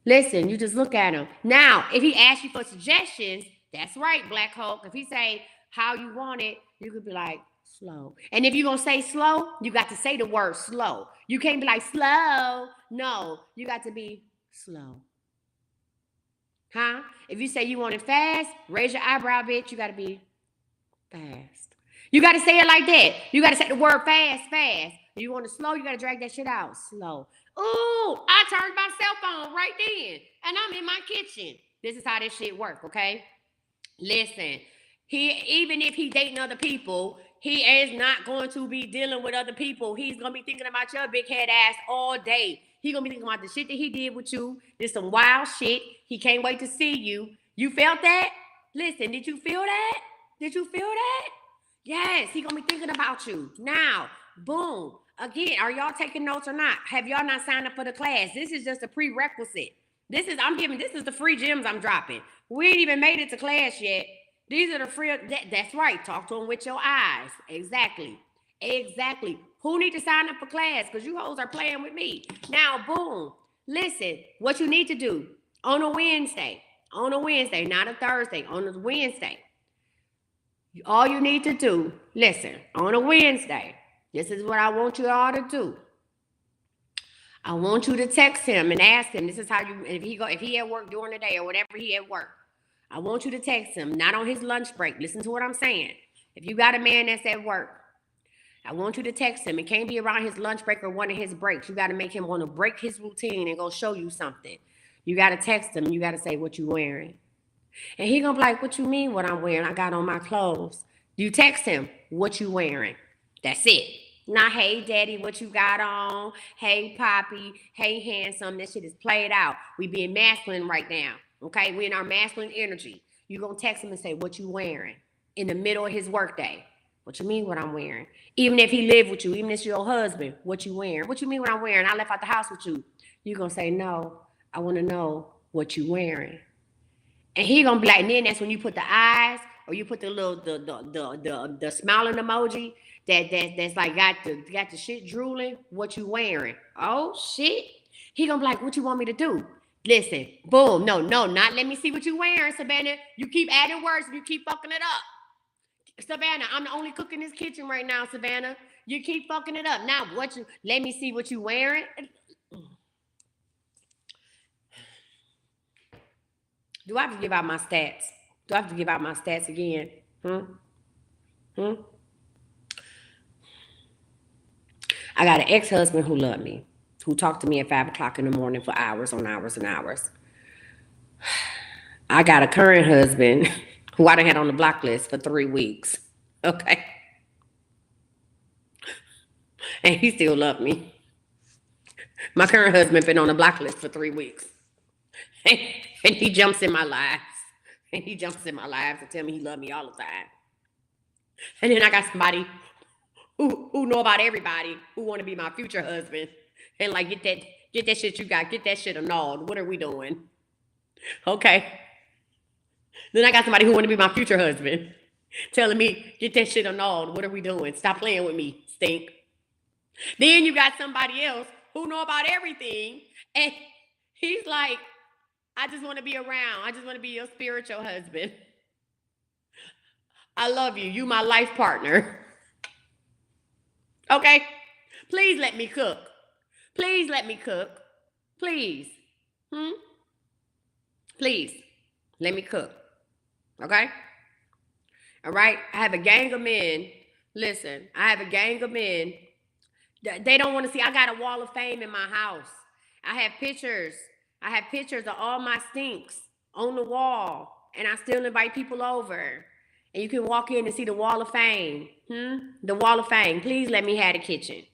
Listen, you just look at him. Now, if he asks you for suggestions, that's right, Black Hulk. If he say how you want it, you could be like, slow. And if you're gonna say slow, you got to say the word slow. You can't be like, slow. No, you got to be slow. Huh? If you say you want it fast, raise your eyebrow, bitch. You got to be fast. You got to say it like that. You got to say the word fast. You want it slow, you got to drag that shit out. Slow. Ooh, I turned my cell phone right then. And I'm in my kitchen. This is how this shit work, okay? Listen, even if he dating other people, he is not going to be dealing with other people. He's going to be thinking about your big head ass all day. He gonna be thinking about the shit that he did with you. There's some wild shit. He can't wait to see you. You felt that? Listen, did you feel that? Did you feel that? Yes, he gonna be thinking about you. Now, boom. Again, are y'all taking notes or not? Have y'all not signed up for the class? This is just a prerequisite. This is the free gems I'm dropping. We ain't even made it to class yet. These are the free, that's right. Talk to him with your eyes. Exactly. Who need to sign up for class? Because you hoes are playing with me. Now, boom. Listen, what you need to do on a Wednesday, not a Thursday, on a Wednesday. All you need to do, listen, on a Wednesday, this is what I want you all to do. I want you to text him and ask him, this is how you, if he at work during the day or whatever he at work, I want you to text him, not on his lunch break. Listen to what I'm saying. If you got a man that's at work, I want you to text him. It can't be around his lunch break or one of his breaks. You got to make him want to break his routine and go show you something. You got to text him. You got to say what you wearing. And he going to be like, what you mean what I'm wearing? I got on my clothes. You text him, what you wearing? That's it. Not, hey, daddy, what you got on? Hey, poppy. Hey, handsome. That shit is played out. We being masculine right now. Okay? We in our masculine energy. You going to text him and say, what you wearing? In the middle of his workday. What you mean what I'm wearing? Even if he live with you, even if it's your husband, what you wearing? What you mean what I'm wearing? I left out the house with you. You going to say, no, I want to know what you wearing. And he going to be like, and then that's when you put the eyes or you put the little, the smiling emoji that's like got the shit drooling. What you wearing? Oh, shit. He going to be like, what you want me to do? Listen, boom. No, not let me see what you wearing, Savannah. You keep adding words and you keep fucking it up. Savannah, I'm the only cook in this kitchen right now, Savannah. You keep fucking it up. Now, let me see what you wearing. Do I have to give out my stats? Do I have to give out my stats again? Hmm? I got an ex-husband who loved me, who talked to me at 5 o'clock in the morning for hours on hours and hours. I got a current husband who I done had on the block list for 3 weeks. Okay. And he still loved me. My current husband been on the block list for 3 weeks. And he jumps in my lives. And he jumps in my lives and tell me he love me all the time. And then I got somebody who know about everybody who want to be my future husband. And like get that shit you got, get that shit annulled. What are we doing? Okay. Then I got somebody who want to be my future husband telling me, get that shit annulled. What are we doing? Stop playing with me, stink. Then you got somebody else who know about everything. And he's like, I just want to be around. I just want to be your spiritual husband. I love you. You my life partner. Okay? Please let me cook. Please let me cook. Please. Please. Let me cook. Okay? All right? I have a gang of men. Listen, I have a gang of men. They don't want to see. I got a wall of fame in my house. I have pictures. I have pictures of all my stinks on the wall. And I still invite people over. And you can walk in and see the wall of fame. The wall of fame. Please let me have the kitchen.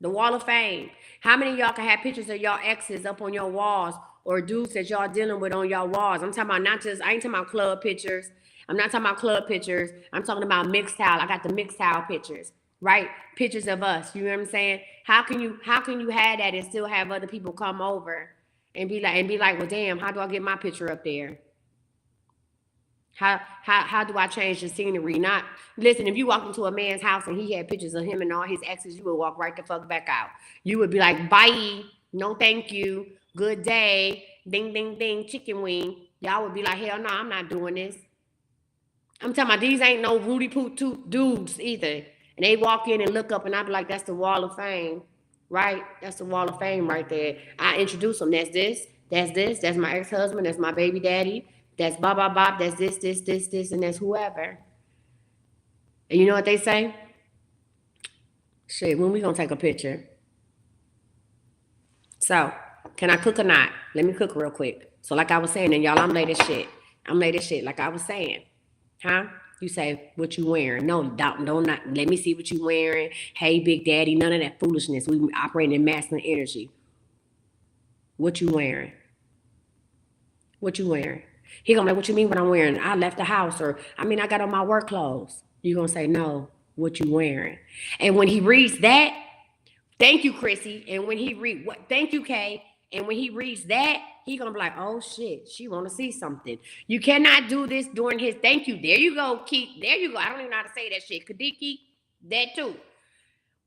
The wall of fame. How many of y'all can have pictures of y'all exes up on your walls or dudes that y'all dealing with on y'all walls? I'm talking about I ain't talking about club pictures. I'm not talking about club pictures. I'm talking about mixed towel. I got the mixed towel pictures, right? Pictures of us. You know what I'm saying? How can you have that and still have other people come over and be like, well, damn, how do I get my picture up there? How do I change the scenery? Not listen, if you walk into a man's house and he had pictures of him and all his exes, you would walk right the fuck back out. You would be like, bye, no thank you, good day, ding ding ding, chicken wing. Y'all would be like, hell no, I'm not doing this. I'm talking about these ain't no Rudy Poo dudes either. And they walk in and look up and I be like, that's the wall of fame, right? That's the wall of fame right there. I introduce them. That's this, that's my ex-husband, that's my baby daddy. That's Bob, that's this, and that's whoever. And you know what they say? Shit, when we gonna take a picture? So, can I cook or not? Let me cook real quick. So like I was saying, and y'all, I'm late as shit. Like I was saying. Huh? You say, what you wearing? No, don't not. Let me see what you wearing. Hey, Big Daddy, none of that foolishness. We operating in masculine energy. What you wearing? What you wearing? He gonna be like, what you mean what I'm wearing? I left the house, or I got on my work clothes. You gonna say, no, what you wearing? And when he reads that, thank you, Chrissy. And when he read what, thank you, Kay. And when he reads that, he gonna be like, oh shit, she wanna see something. You cannot do this during his thank you. There you go, Keith. There you go. I don't even know how to say that shit. Kadiki, that too.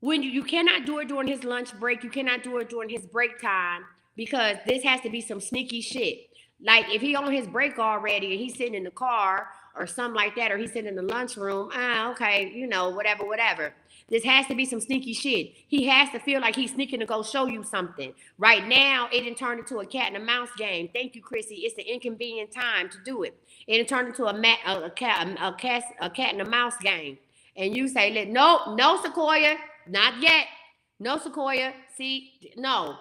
When you cannot do it during his lunch break, you cannot do it during his break time, because this has to be some sneaky shit. Like if he on his break already and he's sitting in the car or something like that, or he's sitting in the lunchroom, okay, whatever. This has to be some sneaky shit. He has to feel like he's sneaking to go show you something. Right now, it didn't turn into a cat and a mouse game. Thank you, Chrissy. It's the inconvenient time to do it. It didn't turn into a cat and a mouse game. And you say, no, Sequoia, not yet. No, Sequoia. See, no.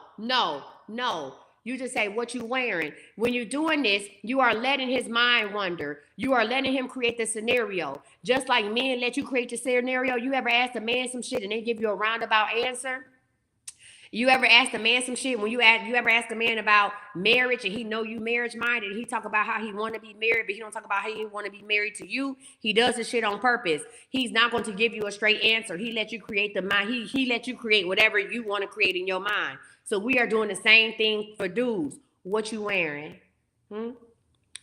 You just say, what you wearing? When you're doing this, you are letting his mind wander. You are letting him create the scenario. Just like men let you create the scenario. You ever ask a man some shit and they give you a roundabout answer? You ever ask a man some shit when you ever ask a man about marriage and he know you marriage minded and he talk about how he want to be married, but he don't talk about how he want to be married to you? He does this shit on purpose. He's not going to give you a straight answer. He let you create the mind. He let you create whatever you want to create in your mind. So we are doing the same thing for dudes. What you wearing?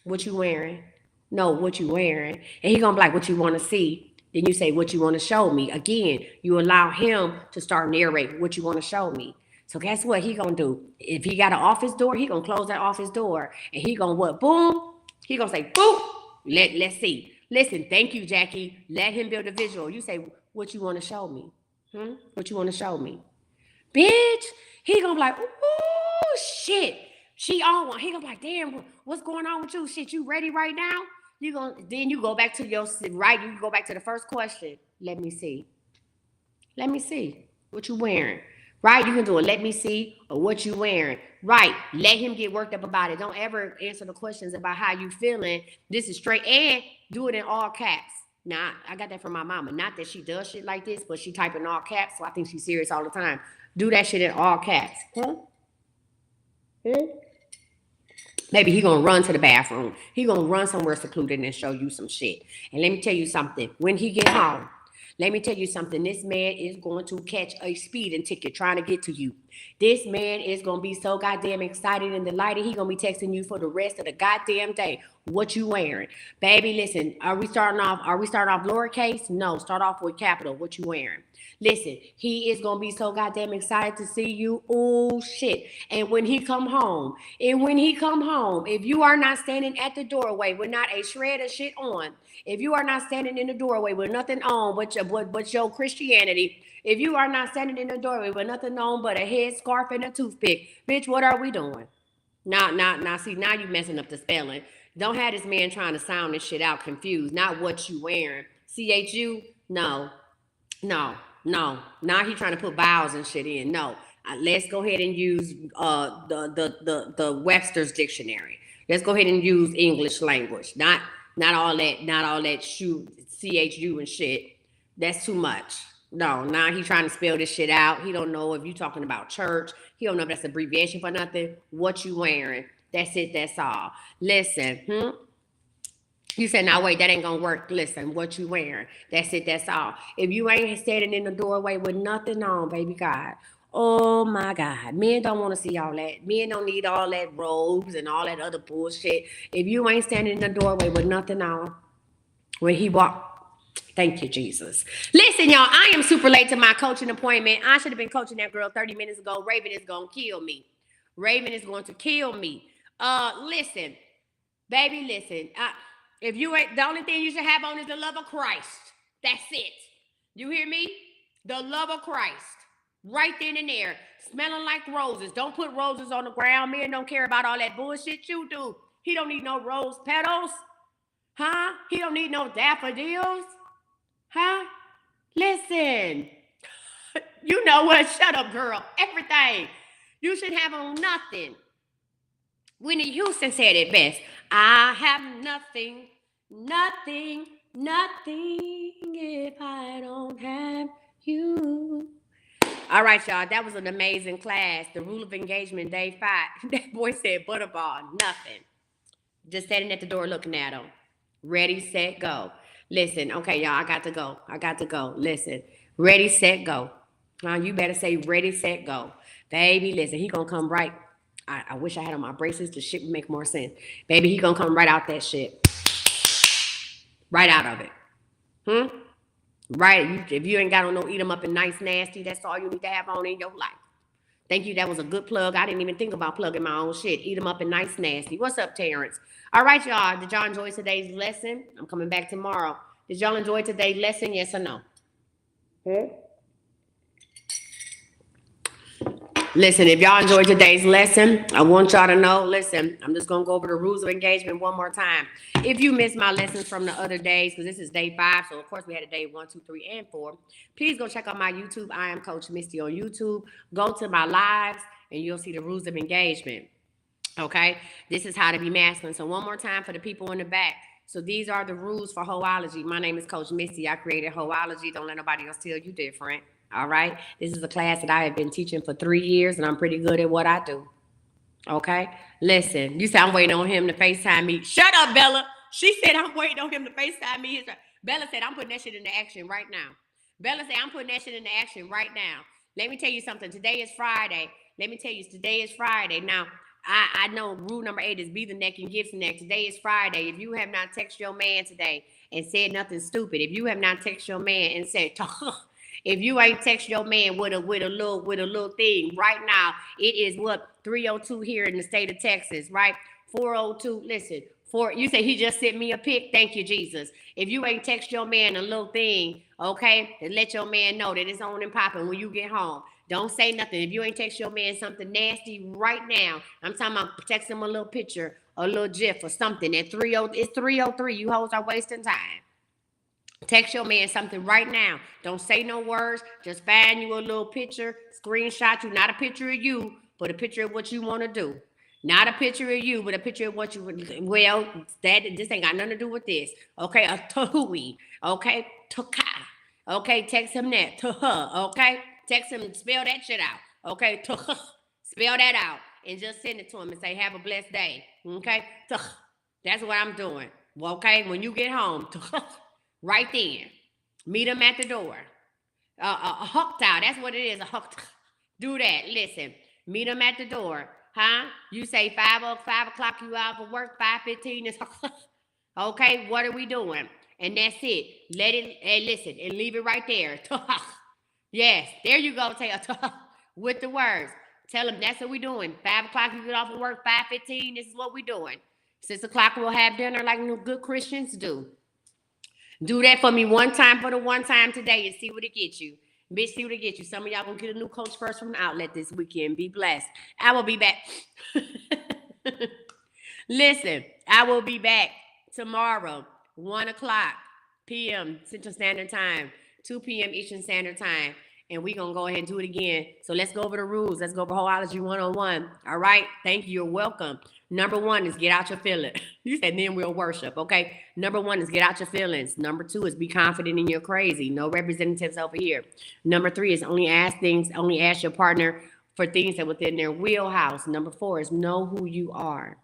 What you wearing? No, what you wearing? And he gonna be like, what you want to see? Then you say, what you want to show me? Again, you allow him to start narrating what you want to show me. So guess what he gonna do? If he got an office door, he gonna close that office door. And he gonna what? Boom. He gonna say, boom. Let's see. Listen, thank you, Jackie. Let him build a visual. You say, what you want to show me? What you want to show me? Bitch. He gonna be like, ooh, shit. She on one. He gonna be like, damn, what's going on with you? Shit, you ready right now? Then you go back to your right. You go back to the first question. Let me see. Let me see what you wearing. Right? You can do it. Let me see or what you wearing. Right. Let him get worked up about it. Don't ever answer the questions about how you feeling. This is straight, and do it in all caps. Now, I got that from my mama. Not that she does shit like this, but she type in all caps, so I think she's serious all the time. Do that shit in all caps. Huh? Hmm? Maybe he gonna run to the bathroom. He gonna run somewhere secluded and show you some shit. And let me tell you something. When he get home, let me tell you something. This man is going to catch a speeding ticket trying to get to you. This man is going to be so goddamn excited and delighted. He going to be texting you for the rest of the goddamn day. What you wearing? Baby, listen, are we starting off lowercase? No, start off with capital. What you wearing? Listen, he is going to be so goddamn excited to see you. Oh, shit. And when he come home, if you are not standing at the doorway with not a shred of shit on, if you are not standing in the doorway with nothing on but your Christianity, if you are not standing in the doorway with nothing on but a headscarf and a toothpick, bitch, what are we doing? Now, see, now you messing up the spelling. Don't have this man trying to sound this shit out confused. Not what you wearing. CHU? No. Now he trying to put vowels and shit in. No. Let's go ahead and use the Webster's dictionary. Let's go ahead and use English language. Not all that CHU and shit. That's too much. No, now he trying to spell this shit out. He don't know if you talking about church. He don't know if that's abbreviation for nothing. What you wearing? That's it. That's all. Listen, You said, now wait, that ain't gonna work. Listen, what you wearing? That's it. That's all. If you ain't standing in the doorway with nothing on, baby God. Oh my God. Men don't want to see all that. Men don't need all that robes and all that other bullshit. If you ain't standing in the doorway with nothing on, when he walk. Thank you, Jesus. Listen, y'all, I am super late to my coaching appointment. I should have been coaching that girl 30 minutes ago. Raven is going to kill me. Raven is going to kill me. Listen, baby, listen. If you ain't, the only thing you should have on is the love of Christ. That's it. You hear me? The love of Christ. Right then and there. Smelling like roses. Don't put roses on the ground. Men don't care about all that bullshit you do. He don't need no rose petals. Huh? He don't need no daffodils. Huh? Listen. You know what? Shut up, girl. Everything. You should have on nothing. Whitney Houston said it best. I have nothing if I don't have you. All right, y'all. That was an amazing class. The rule of engagement, day 5. That boy said butterball, nothing. Just standing at the door looking at him. Ready, set, go. Listen, okay, y'all, I got to go. Listen, ready, set, go. Now you better say ready, set, go. Baby, listen, he gonna come right. I wish I had on my braces. The shit would make more sense. Baby, he gonna come right out that shit. Right out of it. Right, if you ain't got on no eat 'em up and nice nasty, that's all you need to have on in your life. Thank you, that was a good plug. I didn't even think about plugging my own shit. Eat 'em up and nice nasty. What's up, Terrence? All right, y'all. Did y'all enjoy today's lesson? I'm coming back tomorrow. Did y'all enjoy today's lesson? Yes or no? Listen, if y'all enjoyed today's lesson, I want y'all to know, listen, I'm just going to go over the rules of engagement one more time. If you missed my lessons from the other days, because this is day 5, so of course we had a day 1, 2, 3, and 4, please go check out my YouTube. I am Coach Misty on YouTube. Go to my lives, and you'll see the rules of engagement. Okay? This is how to be masculine. So one more time for the people in the back. So these are the rules for hoology. My name is Coach Misty. I created hoology. Don't let nobody else tell you different. All right. This is a class that I have been teaching for 3 years, and I'm pretty good at what I do. Okay. Listen, you said I'm waiting on him to FaceTime me. Shut up, Bella. She said I'm waiting on him to FaceTime me. Bella said I'm putting that shit into action right now. Bella said I'm putting that shit into action right now. Let me tell you something. Today is Friday. Today is Friday. Now, I know rule number 8 is be the neck and give the neck. Today is Friday. If you have not texted your man today and said nothing stupid, if you have not texted your man and said, if you ain't text your man with a little thing right now, it is what 3:02 here in the state of Texas, right? 4:02. Listen, you say he just sent me a pic. Thank you, Jesus. If you ain't text your man a little thing, okay, and let your man know that it's on and popping when you get home. Don't say nothing. If you ain't text your man something nasty right now, I'm talking about text him a little picture a little gif or something at 30. It's 3:03. You hoes are wasting time. Text your man something right now. Don't say no words. Just find you a little picture, screenshot you, not a picture of you, but a picture of what you want to do. Not a picture of you, but a picture of what you would. Well, this ain't got nothing to do with this. Okay, a tahui. Okay, taka. Okay, text him that. Tuha. Okay, text him and spell that shit out. Okay, tuha. Spell that out and just send it to him and say, "Have a blessed day." Okay, tuha. That's what I'm doing. Okay, when you get home, tuha. Right then. Meet him at the door. A hooked out. That's what it is. A hooked. Do that. Listen. Meet him at the door. Huh? You say 5 o'clock you out for work. 5:15 is okay. What are we doing? And that's it. Let it and listen and leave it right there. Yes. There you go. Take with the words. Tell him that's what we doing. 5 o'clock you get off of work. 5:15. This is what we doing. 6 o'clock we'll have dinner like good Christians do. Do that for me one time for the one time today and see what it gets you. Bitch, see what it gets you. Some of y'all gonna get a new Coach First from the outlet this weekend. Be blessed. I will be back. Listen, I will be back tomorrow, 1 o'clock p.m. Central Standard Time, 2 p.m. Eastern Standard Time. And we're going to go ahead and do it again. So let's go over the rules. Let's go over Hoology 101. All right? Thank you. You're welcome. Number 1 is get out your feelings. You said then we'll worship, okay? Number 1 is get out your feelings. Number 2 is be confident in your crazy. No representatives over here. Number 3 is only ask your partner for things that are within their wheelhouse. Number 4 is know who you are.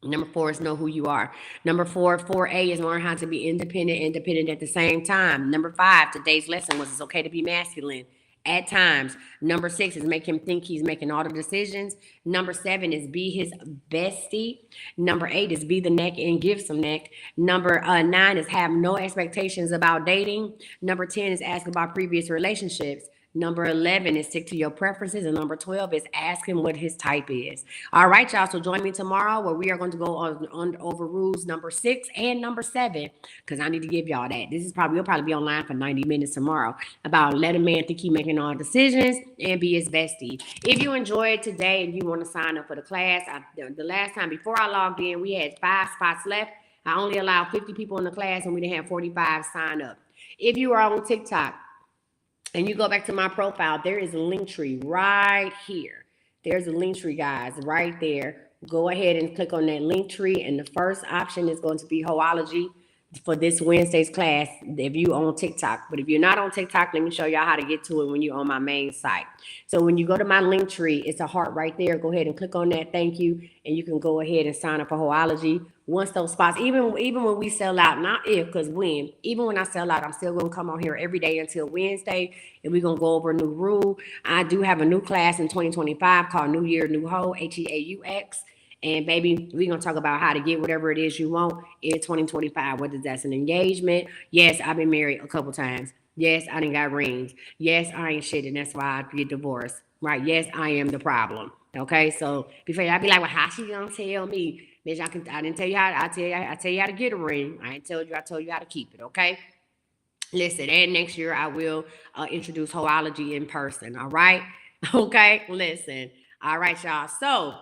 Number 4 is know who you are. Number 4A is learn how to be independent at the same time. Number 5, today's lesson was it's okay to be masculine at times. Number 6 is make him think he's making all the decisions. Number 7 is be his bestie. Number 8 is be the neck and give some neck. Number 9 is have no expectations about dating. Number 10 is ask about previous relationships. Number 11 is stick to your preferences. And number 12 is ask him what his type is. All right, y'all. So join me tomorrow where we are going to go on over rules number 6 and number 7 because I need to give y'all that. We'll probably be online for 90 minutes tomorrow about let a man think he's making all decisions and be his bestie. If you enjoyed today and you want to sign up for the class, the last time before I logged in, we had 5 spots left. I only allowed 50 people in the class and we didn't have 45 sign up. If you are on TikTok, and you go back to my profile, there is a link tree right here. There's a link tree, guys, right there. Go ahead and click on that link tree. And the first option is going to be Hoology for this Wednesday's class if you on TikTok. But if you're not on TikTok, let me show y'all how to get to it when you're on my main site. So when you go to my link tree, it's a heart right there. Go ahead and click on that. Thank you. And you can go ahead and sign up for Hoology. Once those spots, even when we sell out, not if, because when, even when I sell out, I'm still going to come on here every day until Wednesday, and we're going to go over a new rule. I do have a new class in 2025 called New Year, New Hoe, HEAUX. And baby, we're going to talk about how to get whatever it is you want in 2025, whether that's an engagement. Yes, I've been married a couple times. Yes, I done got rings. Yes, I ain't shit, and that's why I get divorced. Right? Yes, I am the problem. Okay, so before y'all be like, well, how she gonna tell me? Bitch, I didn't tell you how. I tell you how to get a ring. I told you how to keep it. Okay. Listen, and next year I will introduce Hoology in person. All right. Okay. Listen. All right, y'all. So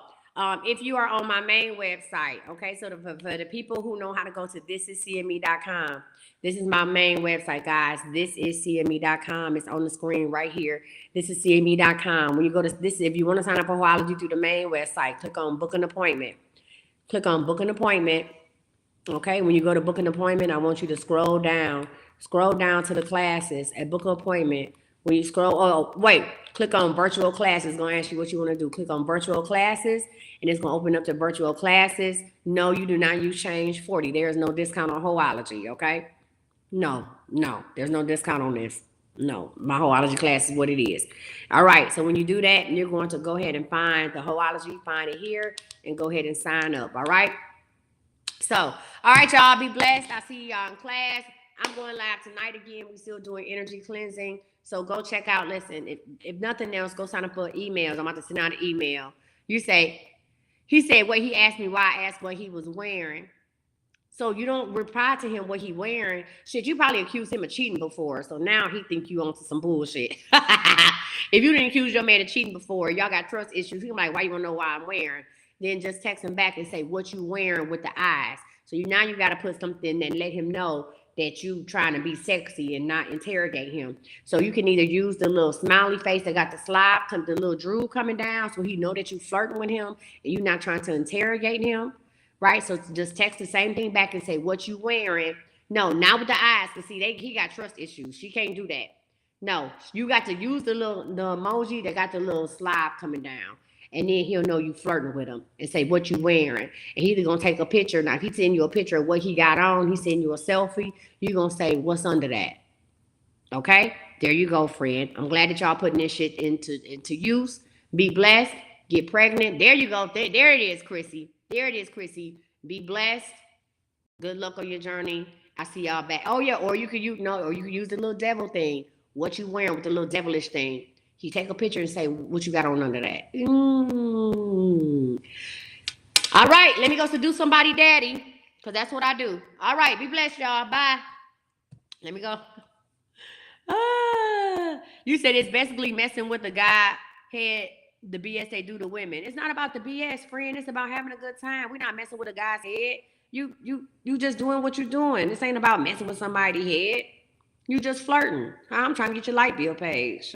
if you are on my main website, okay, so for the people who know how to go to thisiscme.com, this is my main website, guys. Thisiscme.com. It's on the screen right here. Thisiscme.com. When you go to this, if you want to sign up for Hoology through the main website, click on book an appointment. Click on book an appointment. Okay, when you go to book an appointment, I want you to scroll down to the classes at book an appointment. When you click on virtual classes. It's going to ask you what you want to do. Click on virtual classes, and it's going to open up to virtual classes. No, you do not use change 40. There is no discount on Hoology, okay? No, there's no discount on this. No, my Hoology class is what it is. All right, so when you do that, you're going to go ahead and find the Hoology, find it here, and go ahead and sign up, all right? So, all right, y'all, be blessed. I'll see y'all in class. I'm going live tonight again. We're still doing energy cleansing. So go check out, listen, if nothing else, go sign up for emails. I'm about to send out an email. He said, he asked me why I asked what he was wearing. So you don't reply to him what he wearing. Shit, you probably accused him of cheating before. So now he think you onto some bullshit. If you didn't accuse your man of cheating before, y'all got trust issues. He's like, why you want to know why I'm wearing? then just text him back and say what you wearing with the eyes. So now you got to put something and let him know that you trying to be sexy and not interrogate him. So you can either use the little smiley face that got the slob, the little drool coming down, so he know that you flirting with him and you're not trying to interrogate him, right? So just text the same thing back and say what you wearing. No, not with the eyes, because see, he got trust issues. She can't do that. No, you got to use the emoji that got the little slob coming down. And then he'll know you flirting with him and say what you wearing. And he's either gonna take a picture. Now, if he send you a picture of what he got on, he send you a selfie, you're gonna say, what's under that? Okay? There you go, friend. I'm glad that y'all putting this shit into use. Be blessed. Get pregnant. There you go. There it is, Chrissy. There it is, Chrissy. Be blessed. Good luck on your journey. I see y'all back. Oh yeah, or you could use the little devil thing. What you wearing with the little devilish thing? He take a picture and say what you got on under that. All right, let me go seduce somebody, daddy, because that's what I do. All right, be blessed, y'all. Bye. Let me go. You said it's basically messing with the guy head, the BS they do to women. It's not about the BS, friend. It's about having a good time. We're not messing with a guy's head. You just doing what you're doing. This ain't about messing with somebody's head. You just flirting. I'm trying to get your light bill paid.